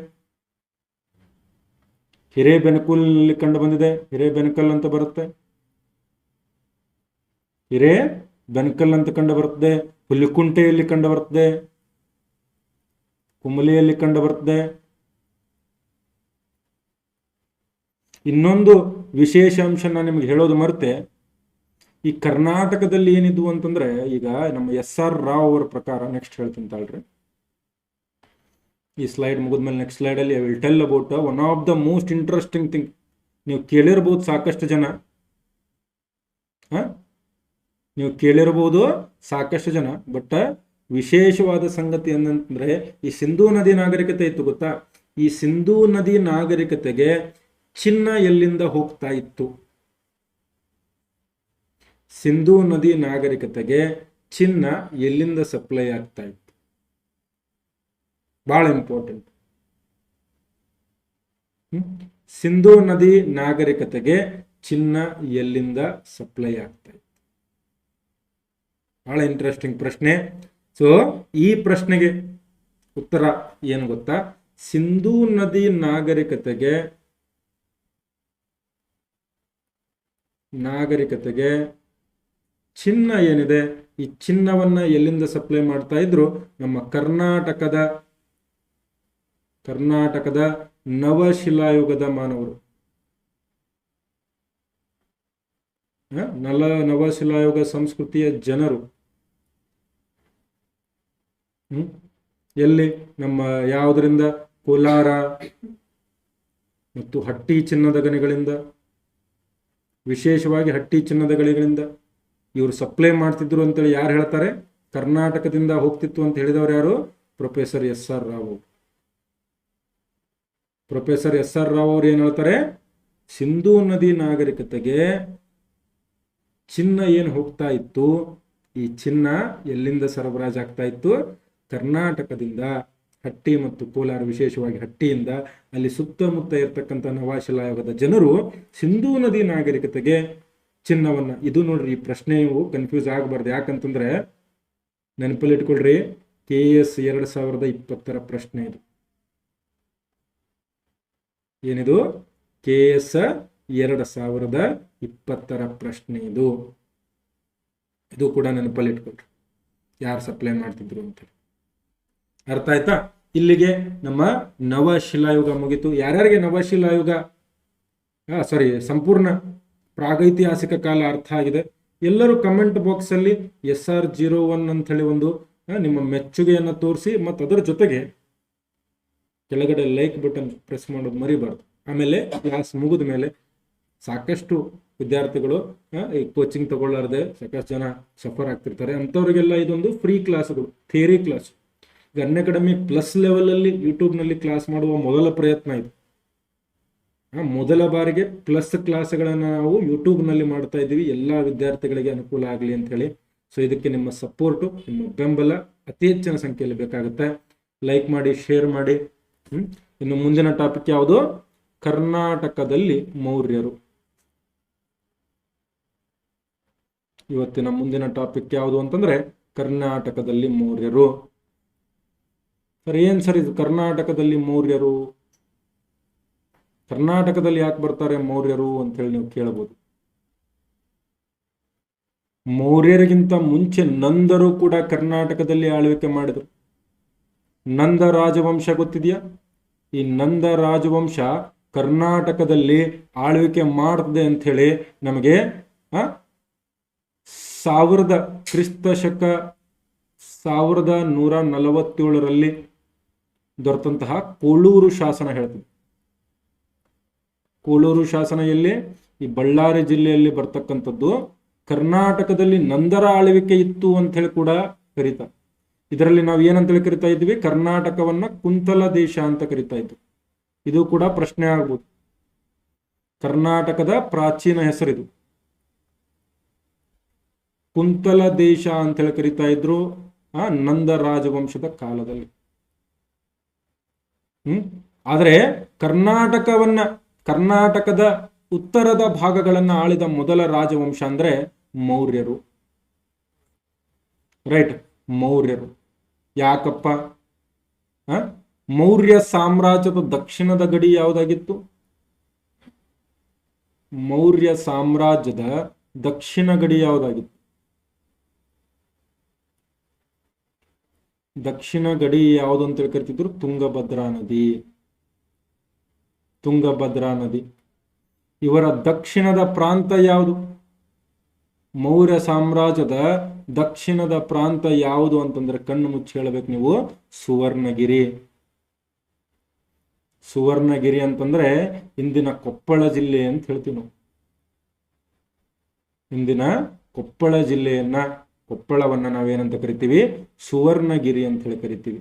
ಹಿರೇಬೆನಕಲ್ನಲ್ಲಿ ಕಂಡು ಬಂದಿದೆ. ಹಿರೇಬೆನಕಲ್ ಅಂತ ಬರುತ್ತೆ, ಹಿರೇಬೆನಕಲ್ ಅಂತ ಕಂಡು ಬರ್ತದೆ. ಹುಲಿಕುಂಟೆಯಲ್ಲಿ ಕಂಡು ಬರ್ತದೆ, ಕುಮಲಿಯಲ್ಲಿ ಕಂಡು ಬರ್ತದೆ. ಇನ್ನೊಂದು ವಿಶೇಷ ಅಂಶ ನಾನು ನಿಮ್ಗೆ ಹೇಳೋದು ಮರ್ತೆ, ಈ ಕರ್ನಾಟಕದಲ್ಲಿ ಏನಿದ್ವು ಅಂತಂದ್ರೆ, ಈಗ ನಮ್ಮ SR ರಾವ್ ಅವರ ಪ್ರಕಾರ, ನೆಕ್ಸ್ಟ್ ಹೇಳ್ತೀನಿ ತಾಳ್ರಿ, ಈ ಸ್ಲೈಡ್ ಮುಗಿದ್ಮೇಲೆ ನೆಕ್ಸ್ಟ್ ಸ್ಲೈಡ್ ಅಲ್ಲಿ I will tell about one of the most interesting thing. ನೀವು ಕೇಳಿರ್ಬೋದು ಸಾಕಷ್ಟು ಜನ, ಬಟ್ ವಿಶೇಷವಾದ ಸಂಗತಿ ಏನಂತಂದ್ರೆ, ಈ ಸಿಂಧೂ ನದಿ ನಾಗರಿಕತೆ ಇತ್ತು ಗೊತ್ತಾ? ಈ ಸಿಂಧೂ ನದಿ ನಾಗರಿಕತೆಗೆ ಚಿನ್ನ ಎಲ್ಲಿಂದ ಹೋಗ್ತಾ ಇತ್ತು? ಸಿಂಧೂ ನದಿ ನಾಗರಿಕತೆಗೆ ಚಿನ್ನ ಎಲ್ಲಿಂದ ಸಪ್ಲೈ ಆಗ್ತಾ ಇತ್ತು? ಬಹಳ ಇಂಪಾರ್ಟೆಂಟ್. ಸಿಂಧೂ ನದಿ ನಾಗರಿಕತೆಗೆ ಚಿನ್ನ ಎಲ್ಲಿಂದ ಸಪ್ಲೈ ಆಗ್ತಾ ಇತ್ತು? ಬಹಳ ಇಂಟ್ರೆಸ್ಟಿಂಗ್ ಪ್ರಶ್ನೆ. ಸೊ ಈ ಪ್ರಶ್ನೆಗೆ ಉತ್ತರ ಏನು ಗೊತ್ತಾ? ಸಿಂಧೂ ನದಿ ನಾಗರಿಕತೆಗೆ ಚಿನ್ನ ಏನಿದೆ, ಈ ಚಿನ್ನವನ್ನ ಎಲ್ಲಿಂದ ಸಪ್ಲೈ ಮಾಡ್ತಾ ಇದ್ರು? ನಮ್ಮ ಕರ್ನಾಟಕದ ನವಶಿಲಾಯುಗದ ಮಾನವರು. ನವಶಿಲಾಯುಗ ಸಂಸ್ಕೃತಿಯ ಜನರು ಎಲ್ಲಿ? ನಮ್ಮ ಯಾವುದರಿಂದ? ಕೋಲಾರ ಮತ್ತು ಹಟ್ಟಿ ಚಿನ್ನದ ಗಣಿಗಳಿಂದ, ವಿಶೇಷವಾಗಿ ಹಟ್ಟಿ ಚಿನ್ನದ ಗಣಿಗಳಿಂದ ಇವರು ಸಪ್ಲೈ ಮಾಡ್ತಿದ್ರು ಅಂತೇಳಿ ಯಾರು ಹೇಳ್ತಾರೆ? ಕರ್ನಾಟಕದಿಂದ ಹೋಗ್ತಿತ್ತು ಅಂತ ಹೇಳಿದವರು ಯಾರು? Professor SR Rao. Professor SR Rao ಅವರು ಏನ್ ಹೇಳ್ತಾರೆ? ಸಿಂಧೂ ನದಿ ನಾಗರಿಕತೆಗೆ ಚಿನ್ನ ಏನು ಹೋಗ್ತಾ ಇತ್ತು, ಈ ಚಿನ್ನ ಎಲ್ಲಿಂದ ಸರಬರಾಜಾಗ್ತಾ ಇತ್ತು? ಕರ್ನಾಟಕದಿಂದ, ಹಟ್ಟಿ ಮತ್ತು ಕೋಲಾರ, ವಿಶೇಷವಾಗಿ ಹಟ್ಟಿಯಿಂದ. ಅಲ್ಲಿ ಸುತ್ತಮುತ್ತ ಇರ್ತಕ್ಕಂಥ ನವಶಿಲಾಯುಗದ ಜನರು ಸಿಂಧೂ ನದಿ ನಾಗರಿಕತೆಗೆ ಚಿನ್ನವನ್ನ, ಇದು ನೋಡ್ರಿ, ಈ ಪ್ರಶ್ನೆಯು ಕನ್ಫ್ಯೂಸ್ ಆಗಬಾರ್ದು. ಯಾಕಂತಂದ್ರೆ ನೆನಪಲ್ಲಿ ಇಟ್ಕೊಳ್ರಿ, KS 2020 ಪ್ರಶ್ನೆ ಇದು. ಏನಿದು? KS 2020 ಪ್ರಶ್ನೆ ಇದು. ಇದು ಕೂಡ ನೆನಪಲ್ಲಿ ಇಟ್ಕೊಳ್ರಿ, ಯಾರು ಸಪ್ಲೈ ಮಾಡ್ತಿದ್ರು ಅಂತ. ಅರ್ಥ ಆಯ್ತಾ? ಇಲ್ಲಿಗೆ ನಮ್ಮ ನವಶಿಲಾಯುಗ ಮುಗಿತು. ಯಾರ್ಯಾರಿಗೆ ನವಶಿಲಾಯುಗ ಸಂಪೂರ್ಣ ಪ್ರಾಗೈತಿಹಾಸಿಕ ಕಾಲ ಅರ್ಥ ಆಗಿದೆ? ಎಲ್ಲರೂ ಕಮೆಂಟ್ ಬಾಕ್ಸ್ ಅಲ್ಲಿ SR01 ಅಂತ ಹೇಳಿ ಒಂದು ನಿಮ್ಮ ಮೆಚ್ಚುಗೆಯನ್ನು ತೋರಿಸಿ, ಮತ್ತು ಅದರ ಜೊತೆಗೆ ಕೆಳಗಡೆ ಲೈಕ್ ಬಟನ್ ಪ್ರೆಸ್ ಮಾಡೋದು ಮರಿಬಾರ್ದು. ಆಮೇಲೆ ಕ್ಲಾಸ್ ಮುಗಿದ ಮೇಲೆ ಸಾಕಷ್ಟು ವಿದ್ಯಾರ್ಥಿಗಳು ಈ ಕೋಚಿಂಗ್ ತಗೊಳ್ಳಾರದೆ ಸಾಕಷ್ಟು ಜನ ಸಫರ್ ಆಗ್ತಿರ್ತಾರೆ. ಅಂಥವ್ರಿಗೆಲ್ಲ ಇದೊಂದು ಫ್ರೀ ಕ್ಲಾಸ್ಗಳು, ಥಿಯರಿ ಕ್ಲಾಸ್. ಈಗ ಅನ್ಅಕಾಡೆಮಿ ಪ್ಲಸ್ ಲೆವೆಲ್ ಅಲ್ಲಿ ಯೂಟ್ಯೂಬ್ನಲ್ಲಿ ಕ್ಲಾಸ್ ಮಾಡುವ ಮೊದಲ ಪ್ರಯತ್ನ ಇದು. ಮೊದಲ ಬಾರಿಗೆ ಪ್ಲಸ್ ಕ್ಲಾಸ್ಗಳನ್ನು ನಾವು ಯೂಟ್ಯೂಬ್ನಲ್ಲಿ ಮಾಡ್ತಾ ಇದ್ದೀವಿ, ಎಲ್ಲ ವಿದ್ಯಾರ್ಥಿಗಳಿಗೆ ಅನುಕೂಲ ಆಗಲಿ ಅಂತ ಹೇಳಿ. ಸೊ ಇದಕ್ಕೆ ನಿಮ್ಮ ಸಪೋರ್ಟು, ನಿಮ್ಮ ಬೆಂಬಲ ಅತಿ ಹೆಚ್ಚಿನ ಸಂಖ್ಯೆಯಲ್ಲಿ ಬೇಕಾಗುತ್ತೆ. ಲೈಕ್ ಮಾಡಿ, ಶೇರ್ ಮಾಡಿ. ಇನ್ನು ಮುಂದಿನ ಟಾಪಿಕ್ ಯಾವುದು? ಕರ್ನಾಟಕದಲ್ಲಿ ಮೌರ್ಯರು. ಇವತ್ತಿನ ಮುಂದಿನ ಟಾಪಿಕ್ ಯಾವುದು ಅಂತಂದ್ರೆ ಕರ್ನಾಟಕದಲ್ಲಿ ಮೌರ್ಯರು. ಸರ್ ಏನ್ ಸರ್ ಇದು ಕರ್ನಾಟಕದಲ್ಲಿ ಮೌರ್ಯರು? ಕರ್ನಾಟಕದಲ್ಲಿ ಯಾಕೆ ಬರ್ತಾರೆ ಮೌರ್ಯರು ಅಂತ ಹೇಳಿ ನೀವು ಕೇಳಬಹುದು. ಮೌರ್ಯರಿಗಿಂತ ಮುಂಚೆ ನಂದರು ಕೂಡ ಕರ್ನಾಟಕದಲ್ಲಿ ಆಳ್ವಿಕೆ ಮಾಡಿದರು. ನಂದ ರಾಜವಂಶ ಗೊತ್ತಿದೆಯಾ? ಈ ನಂದ ರಾಜವಂಶ ಕರ್ನಾಟಕದಲ್ಲಿ ಆಳ್ವಿಕೆ ಮಾಡ್ತದೆ ಅಂತ ಹೇಳಿ ನಮಗೆ 1000 ಕ್ರಿಸ್ತ ಶಕ 1147ರಲ್ಲಿ ದೊರೆತಂತಹ ಕೋಳೂರು ಶಾಸನ ಹೇಳ್ತದೆ. ಕೋಳೂರು ಶಾಸನ ಎಲ್ಲಿ? ಈ ಬಳ್ಳಾರಿ ಜಿಲ್ಲೆಯಲ್ಲಿ ಬರ್ತಕ್ಕಂಥದ್ದು. ಕರ್ನಾಟಕದಲ್ಲಿ ನಂದರ ಆಳ್ವಿಕೆ ಇತ್ತು ಅಂತ ಹೇಳಿ ಕೂಡ ಕರೀತಾರೆ. ಇದರಲ್ಲಿ ನಾವು ಏನಂತೇಳಿ ಕರಿತಾ ಇದ್ವಿ? ಕರ್ನಾಟಕವನ್ನ ಕುಂತಲ ದೇಶ ಅಂತ ಕರಿತಾ ಇದ್ವಿ. ಇದು ಕೂಡ ಪ್ರಶ್ನೆ ಆಗ್ಬೋದು. ಕರ್ನಾಟಕದ ಪ್ರಾಚೀನ ಹೆಸರಿದು ಕುಂತಲ ದೇಶ ಅಂತೇಳಿ ಕರಿತಾ ಇದ್ರು ನಂದ ರಾಜವಂಶದ ಕಾಲದಲ್ಲಿ. ಆದರೆ ಕರ್ನಾಟಕದ ಉತ್ತರದ ಭಾಗಗಳನ್ನ ಆಳಿದ ಮೊದಲ ರಾಜವಂಶ ಅಂದ್ರೆ ಮೌರ್ಯರು. ರೈಟ್, ಮೌರ್ಯರು. ಯಾಕಪ್ಪ? ಮೌರ್ಯ ಸಾಮ್ರಾಜ್ಯದ ದಕ್ಷಿಣದ ಗಡಿ ಯಾವುದಾಗಿತ್ತು? ಮೌರ್ಯ ಸಾಮ್ರಾಜ್ಯದ ದಕ್ಷಿಣ ಗಡಿ ಯಾವುದಾಗಿತ್ತು? ದಕ್ಷಿಣ ಗಡಿ ಯಾವುದು ಅಂತ ಕರಿತಿದ್ರು? ತುಂಗಭದ್ರಾ ನದಿ. ತುಂಗಭದ್ರಾ ನದಿ. ಇವರ ದಕ್ಷಿಣದ ಪ್ರಾಂತ ಯಾವುದು? ಮೌರ್ಯ ಸಾಮ್ರಾಜ್ಯದ ದಕ್ಷಿಣದ ಪ್ರಾಂತ ಯಾವುದು ಅಂತಂದ್ರೆ ಕಣ್ಣು ಮುಚ್ಚಿ ಹೇಳಬೇಕು ನೀವು, ಸುವರ್ಣಗಿರಿ. ಸುವರ್ಣಗಿರಿ ಅಂತಂದ್ರೆ ಇಂದಿನ ಕೊಪ್ಪಳ ಜಿಲ್ಲೆ ಅಂತ ಹೇಳ್ತೀವಿ ನಾವು. ಇಂದಿನ ಕೊಪ್ಪಳ ಜಿಲ್ಲೆಯನ್ನ, ಕೊಪ್ಪಳವನ್ನ ನಾವೇನಂತ ಕರಿತೀವಿ? ಸುವರ್ಣಗಿರಿ ಅಂತ ಹೇಳಿ ಕರಿತೀವಿ.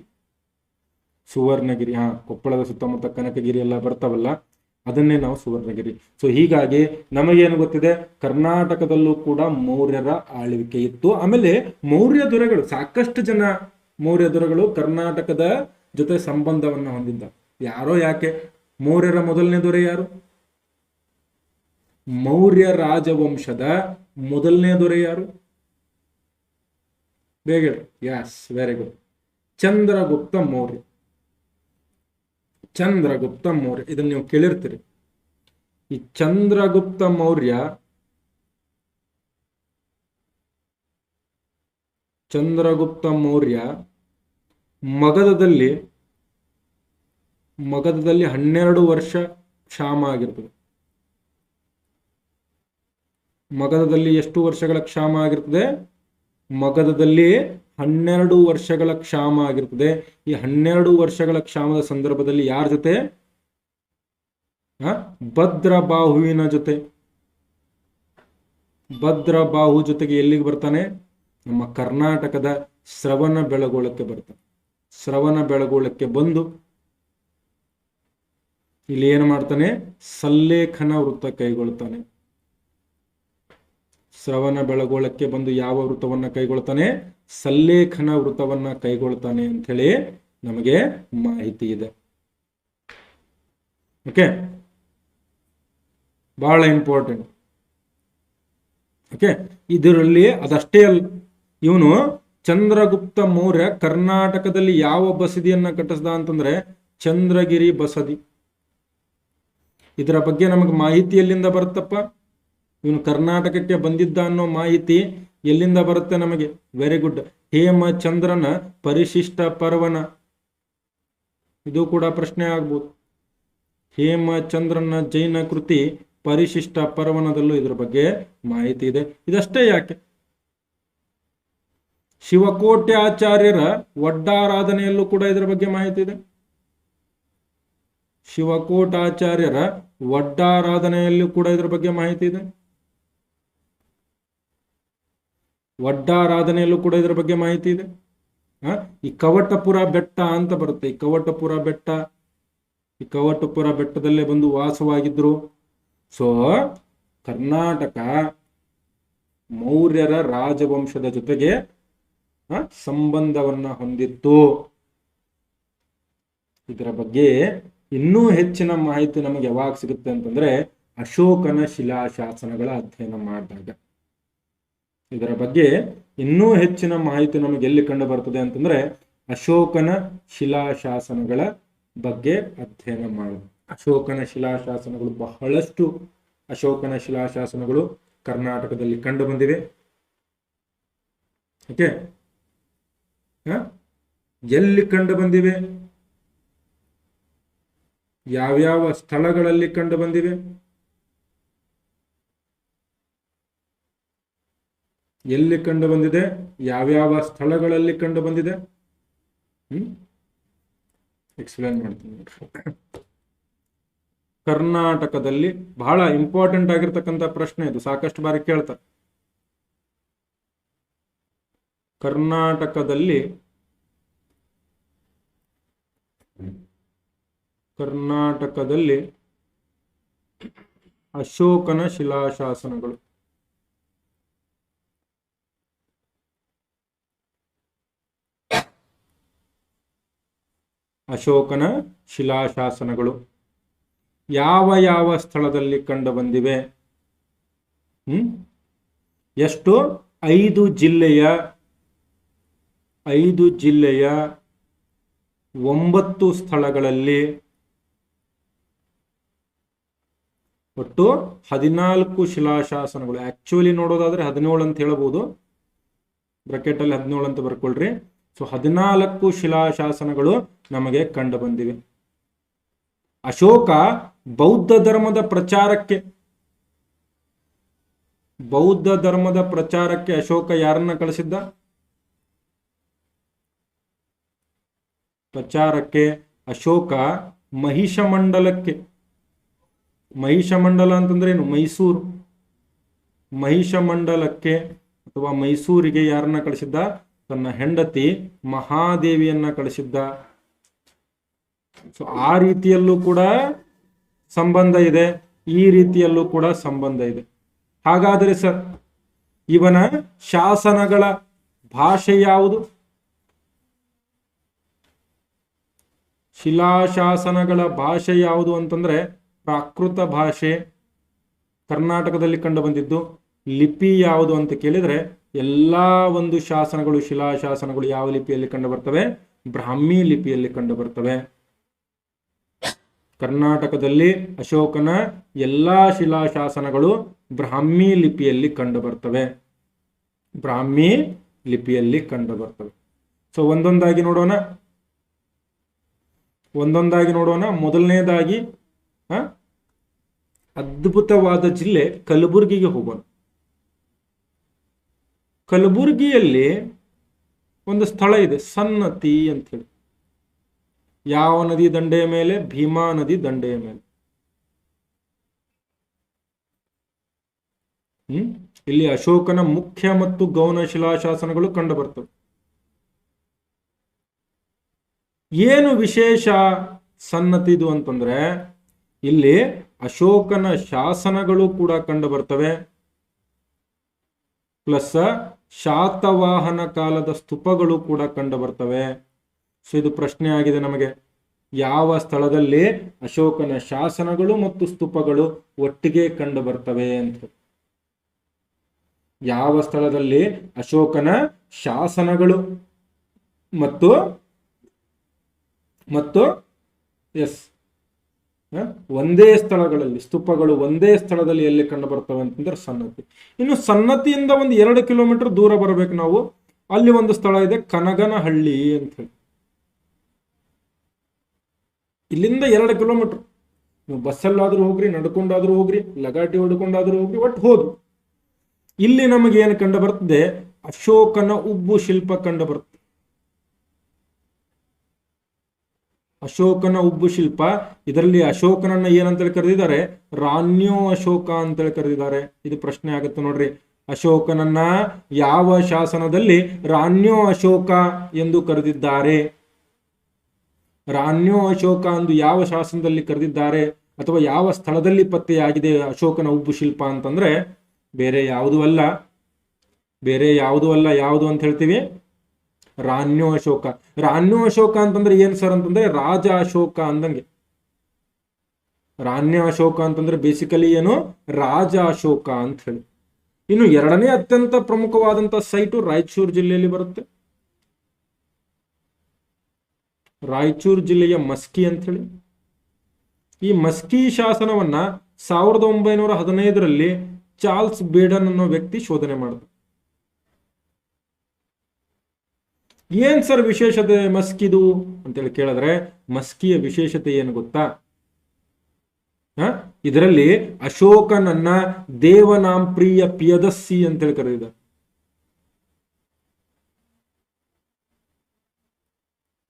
ಸುವರ್ಣಗಿರಿ. ಕೊಪ್ಪಳದ ಸುತ್ತಮುತ್ತ ಕನಕಗಿರಿ ಎಲ್ಲ ಬರ್ತಾವಲ್ಲ, ಅದನ್ನೇ ನಾವು ಸುವರ್ಣಗಿರಿ. ಸೊ ಹೀಗಾಗಿ ನಮಗೇನು ಗೊತ್ತಿದೆ? ಕರ್ನಾಟಕದಲ್ಲೂ ಕೂಡ ಮೌರ್ಯರ ಆಳ್ವಿಕೆ ಇತ್ತು. ಆಮೇಲೆ ಮೌರ್ಯ ದೊರೆಗಳು, ಸಾಕಷ್ಟು ಜನ ಮೌರ್ಯ ದೊರೆಗಳು ಕರ್ನಾಟಕದ ಜೊತೆ ಸಂಬಂಧವನ್ನ ಹೊಂದಿದ್ದ. ಯಾರೋ ಯಾಕೆ? ಮೌರ್ಯರ ಮೊದಲನೇ ದೊರೆ ಯಾರು? ಮೌರ್ಯ ರಾಜವಂಶದ ಮೊದಲನೇ ದೊರೆ ಯಾರು? ಬೇಗ ಹೇಳಿ. Yes, very good. Chandragupta Maurya. Chandragupta Maurya, ಇದನ್ನು ನೀವು ಕೇಳಿರ್ತೀರಿ. ಈ ಚಂದ್ರಗುಪ್ತ ಮೌರ್ಯ ಮಗಧದಲ್ಲಿ 12 ವರ್ಷ ಕ್ಷಾಮ ಆಗಿರ್ತದೆ. ಮಗಧದಲ್ಲಿ ಎಷ್ಟು ವರ್ಷಗಳ ಕ್ಷಾಮ ಆಗಿರ್ತದೆ? ಮಗಧದಲ್ಲಿ 12 ವರ್ಷಗಳ ಕ್ಷಾಮ ಆಗಿರ್ತದೆ. ಈ 12 ವರ್ಷಗಳ ಕ್ಷಾಮದ ಸಂದರ್ಭದಲ್ಲಿ ಯಾರ ಜೊತೆ? ಭದ್ರಬಾಹುವಿನ ಜೊತೆ. ಭದ್ರಬಾಹು ಜೊತೆಗೆ ಎಲ್ಲಿಗೆ ಬರ್ತಾನೆ? ನಮ್ಮ ಕರ್ನಾಟಕದ ಶ್ರವಣ ಬೆಳಗೊಳಕ್ಕೆ ಬರ್ತಾನೆ. ಶ್ರವಣ ಬೆಳಗೊಳಕ್ಕೆ ಬಂದು ಇಲ್ಲಿ ಏನು ಮಾಡ್ತಾನೆ? ಸಲ್ಲೇಖನ ವೃತ್ತ ಕೈಗೊಳ್ತಾನೆ. ಶ್ರವಣ ಬೆಳಗೊಳಕ್ಕೆ ಬಂದು ಯಾವ ವೃತ್ತವನ್ನ ಕೈಗೊಳ್ತಾನೆ? ಸಲ್ಲೇಖನ ವೃತ್ತವನ್ನ ಕೈಗೊಳ್ತಾನೆ ಅಂತ ಹೇಳಿ ನಮಗೆ ಮಾಹಿತಿ ಇದೆ. ಓಕೆ, ಬಹಳ ಇಂಪಾರ್ಟೆಂಟ್. ಓಕೆ, ಇದರಲ್ಲಿ ಅದಷ್ಟೇ ಅಲ್ಲ, ಇವನು ಚಂದ್ರಗುಪ್ತ ಮೌರ್ಯ ಕರ್ನಾಟಕದಲ್ಲಿ ಯಾವ ಬಸದಿಯನ್ನ ಕಟ್ಟಿಸ್ದ ಅಂತಂದ್ರೆ ಚಂದ್ರಗಿರಿ ಬಸದಿ. ಇದರ ಬಗ್ಗೆ ನಮಗೆ ಮಾಹಿತಿ ಎಲ್ಲಿಂದ ಬರುತ್ತಪ್ಪ? ಇವನು ಕರ್ನಾಟಕಕ್ಕೆ ಬಂದಿದ್ದ ಅನ್ನೋ ಮಾಹಿತಿ ಎಲ್ಲಿಂದ ಬರುತ್ತೆ ನಮಗೆ? Very good. ಹೇಮಚಂದ್ರನ ಪರಿಶಿಷ್ಟ ಪರ್ವನ. ಇದು ಕೂಡ ಪ್ರಶ್ನೆ ಆಗ್ಬೋದು. ಹೇಮಚಂದ್ರನ ಜೈನ ಕೃತಿ ಪರಿಶಿಷ್ಟ ಪರ್ವನದಲ್ಲೂ ಇದ್ರ ಬಗ್ಗೆ ಮಾಹಿತಿ ಇದೆ. ಇದಷ್ಟೇ ಯಾಕೆ? ಶಿವಕೋಟೆ ಆಚಾರ್ಯರ ಒಡ್ಡಾರಾಧನೆಯಲ್ಲೂ ಕೂಡ ಇದರ ಬಗ್ಗೆ ಮಾಹಿತಿ ಇದೆ. ಶಿವಕೋಟಾಚಾರ್ಯರ ಒಡ್ಡಾರಾಧನೆಯಲ್ಲೂ ಕೂಡ ಇದರ ಬಗ್ಗೆ ಮಾಹಿತಿ ಇದೆ. ಒಡ್ಡಾರಾಧನೆಯಲ್ಲೂ ಕೂಡ ಇದರ ಬಗ್ಗೆ ಮಾಹಿತಿ ಇದೆ. ಈ ಕವಟಪುರ ಬೆಟ್ಟ ಅಂತ ಬರುತ್ತೆ. ಈ ಕವಟಪುರ ಬೆಟ್ಟದಲ್ಲೇ ಬಂದು ವಾಸವಾಗಿದ್ರು. ಸೊ ಕರ್ನಾಟಕ ಮೌರ್ಯರ ರಾಜವಂಶದ ಜೊತೆಗೆ ಸಂಬಂಧವನ್ನ ಹೊಂದಿತ್ತು. ಇದರ ಬಗ್ಗೆ ಇನ್ನೂ ಹೆಚ್ಚಿನ ಮಾಹಿತಿ ನಮಗೆ ಯಾವಾಗ ಸಿಗುತ್ತೆ ಅಂತಂದ್ರೆ ಅಶೋಕನ ಶಿಲಾಶಾಸನಗಳ ಅಧ್ಯಯನ ಮಾಡಿದಾಗ. ಇದರ ಬಗ್ಗೆ ಇನ್ನೂ ಹೆಚ್ಚಿನ ಮಾಹಿತಿ ನಮಗೆ ಎಲ್ಲಿ ಕಂಡು ಬರ್ತದೆ ಅಂತಂದ್ರೆ ಅಶೋಕನ ಶಿಲಾಶಾಸನಗಳ ಬಗ್ಗೆ ಅಧ್ಯಯನ ಮಾಡೋದು. ಅಶೋಕನ ಶಿಲಾಶಾಸನಗಳು ಬಹಳಷ್ಟು ಅಶೋಕನ ಶಿಲಾಶಾಸನಗಳು ಕರ್ನಾಟಕದಲ್ಲಿ ಕಂಡು ಬಂದಿವೆ. ಓಕೆ, ಎಲ್ಲಿ ಕಂಡು ಬಂದಿವೆ, ಯಾವ್ಯಾವ ಸ್ಥಳಗಳಲ್ಲಿ ಕಂಡು ಬಂದಿವೆ, ಎಲ್ಲಿ ಕಂಡು ಬಂದಿದೆ, ಯಾವ್ಯಾವ ಸ್ಥಳಗಳಲ್ಲಿ ಕಂಡು ಬಂದಿದೆ, ಎಕ್ಸ್ಪ್ಲೇನ್ ಮಾಡ್ತೀನಿ. ಕರ್ನಾಟಕದಲ್ಲಿ ಬಹಳ ಇಂಪಾರ್ಟೆಂಟ್ ಆಗಿರ್ತಕ್ಕಂಥ ಪ್ರಶ್ನೆ ಇದು, ಸಾಕಷ್ಟು ಬಾರಿ ಕೇಳ್ತಾರೆ. ಕರ್ನಾಟಕದಲ್ಲಿ ಅಶೋಕನ ಶಿಲಾಶಾಸನಗಳು. ಅಶೋಕನ ಶಿಲಾಶಾಸನಗಳು ಯಾವ ಯಾವ ಸ್ಥಳದಲ್ಲಿ ಕಂಡು ಬಂದಿವೆ? ಎಷ್ಟು? 5 ಜಿಲ್ಲೆಯ 9 ಸ್ಥಳಗಳಲ್ಲಿ, ಒಟ್ಟು 14 ಶಿಲಾಶಾಸನಗಳು. ಆಕ್ಚುಲಿ ನೋಡೋದಾದ್ರೆ 17 ಅಂತ ಹೇಳಬಹುದು, ಬ್ರಾಕೆಟ್ ಅಲ್ಲಿ 17 ಅಂತ ಬರ್ಕೊಳ್ರಿ. ಸೊ 14 ಶಿಲಾಶಾಸನಗಳು ನಮಗೆ ಕಂಡು ಬಂದಿವೆ. ಅಶೋಕ ಬೌದ್ಧ ಧರ್ಮದ ಪ್ರಚಾರಕ್ಕೆ ಅಶೋಕ ಯಾರನ್ನ ಕಳಿಸಿದ್ದ? ಪ್ರಚಾರಕ್ಕೆ ಅಶೋಕ ಮಹಿಷಮಂಡಲಕ್ಕೆ. ಮಹಿಷಮಂಡಲ ಅಂತಂದ್ರೆ ಏನು? ಮೈಸೂರು. ಮಹಿಷಮಂಡಲಕ್ಕೆ ಅಥವಾ ಮೈಸೂರಿಗೆ ಯಾರನ್ನ ಕಳಿಸಿದ್ದ? ತನ್ನ ಹೆಂಡತಿ ಮಹಾದೇವಿಯನ್ನ ಕಳಿಸಿದ್ದ. ಸೊ ಆ ರೀತಿಯಲ್ಲೂ ಕೂಡ ಸಂಬಂಧ ಇದೆ, ಈ ರೀತಿಯಲ್ಲೂ ಕೂಡ ಸಂಬಂಧ ಇದೆ. ಹಾಗಾದರೆ ಸರ್, ಇವನ ಶಾಸನಗಳ ಭಾಷೆ ಯಾವುದು? ಶಿಲಾಶಾಸನಗಳ ಭಾಷೆ ಯಾವುದು ಅಂತಂದ್ರೆ ಪ್ರಾಕೃತ ಭಾಷೆ. ಕರ್ನಾಟಕದಲ್ಲಿ ಕಂಡು ಬಂದಿದ್ದು. ಲಿಪಿ ಯಾವುದು ಅಂತ ಕೇಳಿದ್ರೆ ಎಲ್ಲಾ ಒಂದು ಶಾಸನಗಳು, ಶಿಲಾಶಾಸನಗಳು ಯಾವ ಲಿಪಿಯಲ್ಲಿ ಕಂಡು ಬರ್ತವೆ? ಬ್ರಾಹ್ಮಿ ಲಿಪಿಯಲ್ಲಿ ಕಂಡು ಬರ್ತವೆ. ಕರ್ನಾಟಕದಲ್ಲಿ ಅಶೋಕನ ಎಲ್ಲಾ ಶಿಲಾಶಾಸನಗಳು ಬ್ರಾಹ್ಮಿ ಲಿಪಿಯಲ್ಲಿ ಕಂಡು ಬರ್ತವೆ. ಬ್ರಾಹ್ಮಿ ಲಿಪಿಯಲ್ಲಿ ಕಂಡು ಬರ್ತವೆ. ಸೊ ಒಂದೊಂದಾಗಿ ನೋಡೋಣ. ಮೊದಲನೇದಾಗಿ ಅದ್ಭುತವಾದ ಜಿಲ್ಲೆ ಕಲಬುರಗಿಗೆ ಹೋಗೋಣ. ಕಲಬುರಗಿಯಲ್ಲಿ ಒಂದು ಸ್ಥಳ ಇದೆ, ಸನ್ನತಿ ಅಂತ ಹೇಳಿ. ಯಾವ ನದಿ ದಂಡೆಯ ಮೇಲೆ? ಭೀಮಾ ನದಿ ದಂಡೆಯ ಮೇಲೆ. ಇಲ್ಲಿ ಅಶೋಕನ ಮುಖ್ಯ ಮತ್ತು ಗೌಣ ಶಿಲಾಶಾಸನಗಳು ಕಂಡು ಬರ್ತವೆ. ಏನು ವಿಶೇಷ ಸನ್ನತಿದು ಅಂತಂದ್ರೆ ಇಲ್ಲಿ ಅಶೋಕನ ಶಾಸನಗಳು ಕೂಡ ಕಂಡು ಬರ್ತವೆ, ಪ್ಲಸ್ ಶಾತವಾಹನ ಕಾಲದ ಸ್ತೂಪಗಳು ಕೂಡ ಕಂಡು ಬರ್ತವೆ. ಸೊ ಇದು ಪ್ರಶ್ನೆ ಆಗಿದೆ ನಮಗೆ, ಯಾವ ಸ್ಥಳದಲ್ಲಿ ಅಶೋಕನ ಶಾಸನಗಳು ಮತ್ತು ಸ್ತೂಪಗಳು ಒಟ್ಟಿಗೆ ಕಂಡು ಬರ್ತವೆ ಅಂತ. ಯಾವ ಸ್ಥಳದಲ್ಲಿ ಅಶೋಕನ ಶಾಸನಗಳು ಮತ್ತು ಒಂದೇ ಸ್ಥಳಗಳಲ್ಲಿ ಸ್ತೂಪಗಳು ಒಂದೇ ಸ್ಥಳದಲ್ಲಿ ಎಲ್ಲಿ ಕಂಡು ಬರ್ತವೆ ಅಂತಂದ್ರೆ ಸನ್ನತಿ. ಇನ್ನು ಸನ್ನತಿಯಿಂದ ಒಂದು 2 ಕಿಲೋಮೀಟರ್ ದೂರ ಬರಬೇಕು ನಾವು. ಅಲ್ಲಿ ಒಂದು ಸ್ಥಳ ಇದೆ, ಕನಗನಹಳ್ಳಿ ಅಂತ ಹೇಳಿ. ಇಲ್ಲಿಂದ 2 ಕಿಲೋಮೀಟರ್. ನೀವು ಬಸ್ಸಲ್ಲಾದ್ರೂ ಹೋಗ್ರಿ, ನಡ್ಕೊಂಡಾದ್ರೂ ಹೋಗ್ರಿ, ಲಗಾಟಿ ಹೊಡ್ಕೊಂಡಾದ್ರೂ ಹೋಗ್ರಿ, ಒಟ್ಟು ಹೋದು. ಇಲ್ಲಿ ನಮಗೆ ಏನು ಕಂಡು ಬರ್ತದೆ? ಅಶೋಕನ ಉಬ್ಬು ಶಿಲ್ಪ ಕಂಡು ಬರ್ತದೆ. ಅಶೋಕನ ಉಬ್ಬು ಶಿಲ್ಪ. ಇದರಲ್ಲಿ ಅಶೋಕನನ್ನ ಏನಂತೇಳಿ ಕರೆದಿದ್ದಾರೆ? ರಾನ್ಯೋ ಅಶೋಕ ಅಂತೇಳಿ ಕರೆದಿದ್ದಾರೆ. ಇದು ಪ್ರಶ್ನೆ ಆಗುತ್ತೆ ನೋಡ್ರಿ. ಅಶೋಕನನ್ನ ಯಾವ ಶಾಸನದಲ್ಲಿ ರಾನ್ಯೋ ಅಶೋಕ ಎಂದು ಕರೆದಿದ್ದಾರೆ? ರಾನ್ಯೋ ಅಶೋಕ ಎಂದು ಯಾವ ಶಾಸನದಲ್ಲಿ ಕರೆದಿದ್ದಾರೆ ಅಥವಾ ಯಾವ ಸ್ಥಳದಲ್ಲಿ ಪತ್ತೆಯಾಗಿದೆ ಅಶೋಕನ ಉಬ್ಬು ಶಿಲ್ಪ ಅಂತಂದ್ರೆ ಬೇರೆ ಯಾವುದೂ ಅಲ್ಲ. ಯಾವುದು ಅಂತ ಹೇಳ್ತೀವಿ? ರಾನ್ಯೋ ಅಶೋಕ. ರಾನ್ಯೋ ಅಶೋಕ ಅಂತಂದ್ರೆ ಏನ್ ಸರ್ ಅಂತಂದ್ರೆ ರಾಜ ಅಶೋಕ ಅಂದಂಗೆ. ರಾಣ್ಯ ಅಶೋಕ ಅಂತಂದ್ರೆ ಬೇಸಿಕಲಿ ಏನು, ರಾಜ ಅಶೋಕ ಅಂತ ಹೇಳಿ. ಇನ್ನು ಎರಡನೇ ಅತ್ಯಂತ ಪ್ರಮುಖವಾದಂತಹ ಸೈಟು ರಾಯಚೂರು ಜಿಲ್ಲೆಯಲ್ಲಿ ಬರುತ್ತೆ. ರಾಯಚೂರು ಜಿಲ್ಲೆಯ ಮಸ್ಕಿ ಅಂತ ಹೇಳಿ. ಈ ಮಸ್ಕಿ ಶಾಸನವನ್ನ 1915ರಲ್ಲಿ ಚಾರ್ಲ್ಸ್ ಬೇಡನ್ ಅನ್ನೋ ವ್ಯಕ್ತಿ ಶೋಧನೆ ಮಾಡಿದ. ಏನ್ ಸರ್ ವಿಶೇಷತೆ ಮಸ್ಕಿದು ಅಂತೇಳಿ ಕೇಳಿದ್ರೆ, ಮಸ್ಕಿಯ ವಿಶೇಷತೆ ಏನು ಗೊತ್ತಾ? ಇದರಲ್ಲಿ ಅಶೋಕನನ್ನ ದೇವನಾಂಪ್ರಿಯ ಪ್ರಿಯದಸ್ಸಿ ಅಂತೇಳಿ ಕರೆದಿದ್ದಾರೆ.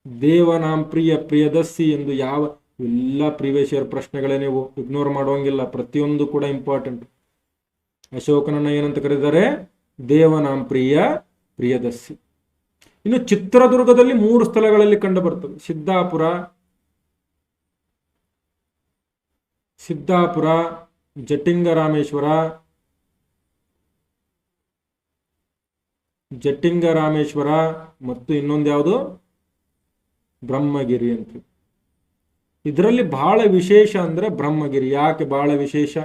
ದೇವನಾಂಪ್ರಿಯ ಪ್ರಿಯದಸ್ಸಿ ಎಂದು ಯಾವ ಎಲ್ಲ ಪ್ರೀವಿಯಸ್ ಇಯರ್ ಪ್ರಶ್ನೆಗಳೇ, ನೀವು ಇಗ್ನೋರ್ ಮಾಡುವಂಗಿಲ್ಲ, ಪ್ರತಿಯೊಂದು ಕೂಡ ಇಂಪಾರ್ಟೆಂಟ್. ಅಶೋಕನನ್ನ ಏನಂತ ಕರೆದಿದ್ದಾರೆ? ದೇವನಾಂಪ್ರಿಯ ಪ್ರಿಯದಸ್ಸಿ. ಇನ್ನು ಚಿತ್ರದುರ್ಗದಲ್ಲಿ 3 ಸ್ಥಳಗಳಲ್ಲಿ ಕಂಡು ಬರ್ತದೆ. ಸಿದ್ದಾಪುರ, ಜಟ್ಟಿಂಗರಾಮೇಶ್ವರ ಮತ್ತು ಇನ್ನೊಂದು ಯಾವುದು, ಬ್ರಹ್ಮಗಿರಿ ಅಂತ. ಇದರಲ್ಲಿ ಬಹಳ ವಿಶೇಷ ಅಂದ್ರೆ ಬ್ರಹ್ಮಗಿರಿ. ಯಾಕೆ ಬಹಳ ವಿಶೇಷ?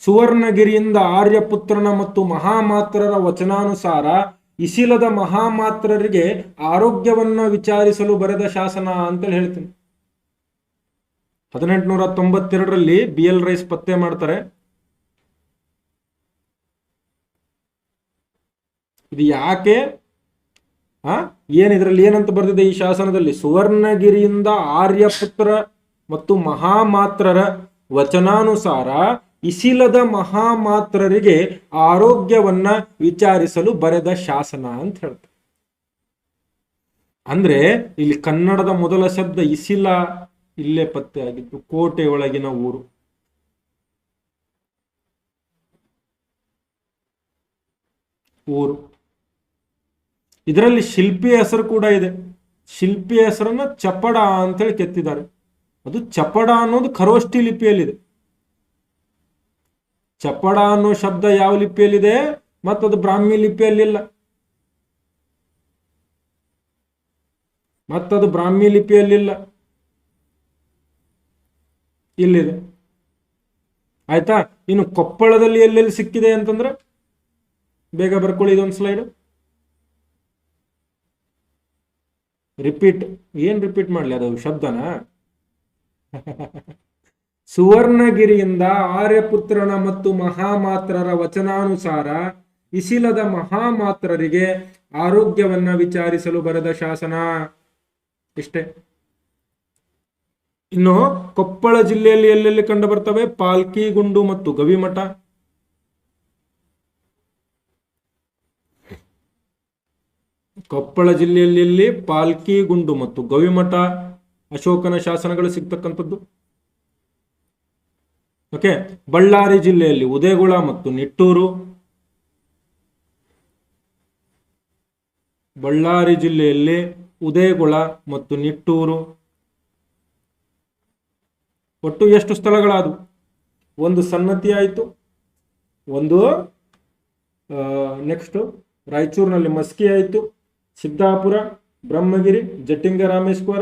ಸುವರ್ಣಗಿರಿಯಿಂದ ಆರ್ಯಪುತ್ರನ ಮತ್ತು ಮಹಾಮಾತ್ರರ ವಚನಾನುಸಾರ ಇಸಿಲದ ಮಹಾಮಾತ್ರರಿಗೆ ಆರೋಗ್ಯವನ್ನ ವಿಚಾರಿಸಲು ಬರೆದ ಶಾಸನ ಅಂತೇಳಿ ಹೇಳ್ತೀನಿ. 1892ರಲ್ಲಿ BL ರೈಸ್ ಪತ್ತೆ ಮಾಡ್ತಾರೆ. ಇದು ಯಾಕೆ, ಏನಿದ್ರಲ್ಲಿ ಏನಂತ ಬರೆದಿದೆ ಈ ಶಾಸನದಲ್ಲಿ? ಸುವರ್ಣಗಿರಿಯಿಂದ ಆರ್ಯಪುತ್ರ ಮತ್ತು ಮಹಾಮಾತ್ರರ ವಚನಾನುಸಾರ ಇಸಿಲದ ಮಹಾಮಾತ್ರರಿಗೆ ಆರೋಗ್ಯವನ್ನ ವಿಚಾರಿಸಲು ಬರೆದ ಶಾಸನ ಅಂತ ಹೇಳ್ತಾರೆ. ಅಂದ್ರೆ ಇಲ್ಲಿ ಕನ್ನಡದ ಮೊದಲ ಶಬ್ದ ಇಸಿಲ ಇಲ್ಲೇ ಪತ್ತೆ ಆಗಿತ್ತು, ಕೋಟೆ ಒಳಗಿನ ಊರು. ಇದರಲ್ಲಿ ಶಿಲ್ಪಿಯ ಹೆಸರು ಕೂಡ ಇದೆ. ಶಿಲ್ಪಿಯ ಹೆಸರನ್ನ ಚಪಡ ಅಂತೇಳಿ ಕೆತ್ತಿದ್ದಾರೆ. ಅದು ಚಪಡ ಅನ್ನೋದು ಖರೋಷ್ಠಿ ಲಿಪಿಯಲ್ಲಿದೆ. ಚಪಡ ಅನ್ನೋ ಶಬ್ದ ಯಾವ ಲಿಪಿಯಲ್ಲಿದೆ? ಮತ್ತದು ಬ್ರಾಹ್ಮಿ ಲಿಪಿಯಲ್ಲಿಲ್ಲ. ಇಲ್ಲಿದೆ. ಆಯ್ತಾ? ಇನ್ನು ಕೊಪ್ಪಳದಲ್ಲಿ ಎಲ್ಲೆಲ್ಲಿ ಸಿಕ್ಕಿದೆ ಅಂತಂದ್ರೆ ಬೇಗ ಬರ್ಕೊಳ್ಳಿ. ಇದೊಂದು ಸ್ಲೈಡ್ ರಿಪೀಟ್. ಏನ್ ರಿಪೀಟ್ ಮಾಡ್ಲಿ, ಅದು ಶಬ್ದನ? ಸುವರ್ಣಗಿರಿಯಿಂದ ಆರ್ಯಪುತ್ರನ ಮತ್ತು ಮಹಾಮಾತ್ರರ ವಚನಾನುಸಾರ ಇಸಿಲದ ಮಹಾಮಾತ್ರರಿಗೆ ಆರೋಗ್ಯವನ್ನ ವಿಚಾರಿಸಲು ಬರೆದ ಶಾಸನ. ಇಷ್ಟೇ. ಇನ್ನು ಕೊಪ್ಪಳ ಜಿಲ್ಲೆಯಲ್ಲಿ ಎಲ್ಲೆಲ್ಲಿ ಕಂಡು ಬರ್ತವೆ? ಪಾಲ್ಕಿಗುಂಡು ಮತ್ತು ಗವಿಮಠ. ಕೊಪ್ಪಳ ಜಿಲ್ಲೆಯಲ್ಲಿ ಪಾಲ್ಕಿಗುಂಡು ಮತ್ತು ಗವಿಮಠ ಅಶೋಕನ ಶಾಸನಗಳು ಸಿಗ್ತಕ್ಕಂಥದ್ದು. ಓಕೆ. ಬಳ್ಳಾರಿ ಜಿಲ್ಲೆಯಲ್ಲಿ ಉದಯಗುಳ ಮತ್ತು ನಿಟ್ಟೂರು. ಒಟ್ಟು ಎಷ್ಟು ಸ್ಥಳಗಳಾದವು? ಒಂದು ಸನ್ನತಿ ಆಯಿತು, ಒಂದು ನೆಕ್ಸ್ಟ್ ರಾಯಚೂರಿನಲ್ಲಿ ಮಸ್ಕಿ ಆಯಿತು, ಸಿದ್ದಾಪುರ, ಬ್ರಹ್ಮಗಿರಿ, ಜಟ್ಟಿಂಗರಾಮೇಶ್ವರ,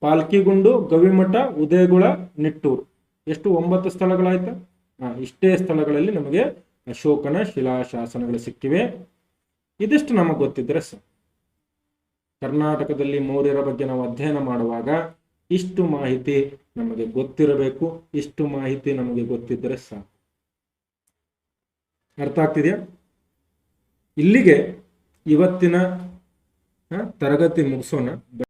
ಪಾಲ್ಕಿಗುಂಡು, ಗವಿಮಠ, ಉದಯಗುಳ, ನಿಟ್ಟೂರು. ಎಷ್ಟು? 9 ಸ್ಥಳಗಳಾಯ್ತಾ? ಇಷ್ಟೇ ಸ್ಥಳಗಳಲ್ಲಿ ನಮಗೆ ಅಶೋಕನ ಶಿಲಾಶಾಸನಗಳು ಸಿಕ್ಕಿವೆ. ಇದಿಷ್ಟು ನಮಗೆ ಗೊತ್ತಿದ್ರೆ ಸರ್. ಕರ್ನಾಟಕದಲ್ಲಿ ಮೌರ್ಯರ ಬಗ್ಗೆ ನಾವು ಅಧ್ಯಯನ ಮಾಡುವಾಗ ಇಷ್ಟು ಮಾಹಿತಿ ನಮಗೆ ಗೊತ್ತಿರಬೇಕು. ಇಷ್ಟು ಮಾಹಿತಿ ನಮಗೆ ಗೊತ್ತಿದ್ರೆ ಸಾಕು. ಅರ್ಥ ಆಗ್ತಿದೆಯಾ? ಇಲ್ಲಿಗೆ ಇವತ್ತಿನ ತರಗತಿ ಮುಗಿಸೋಣ.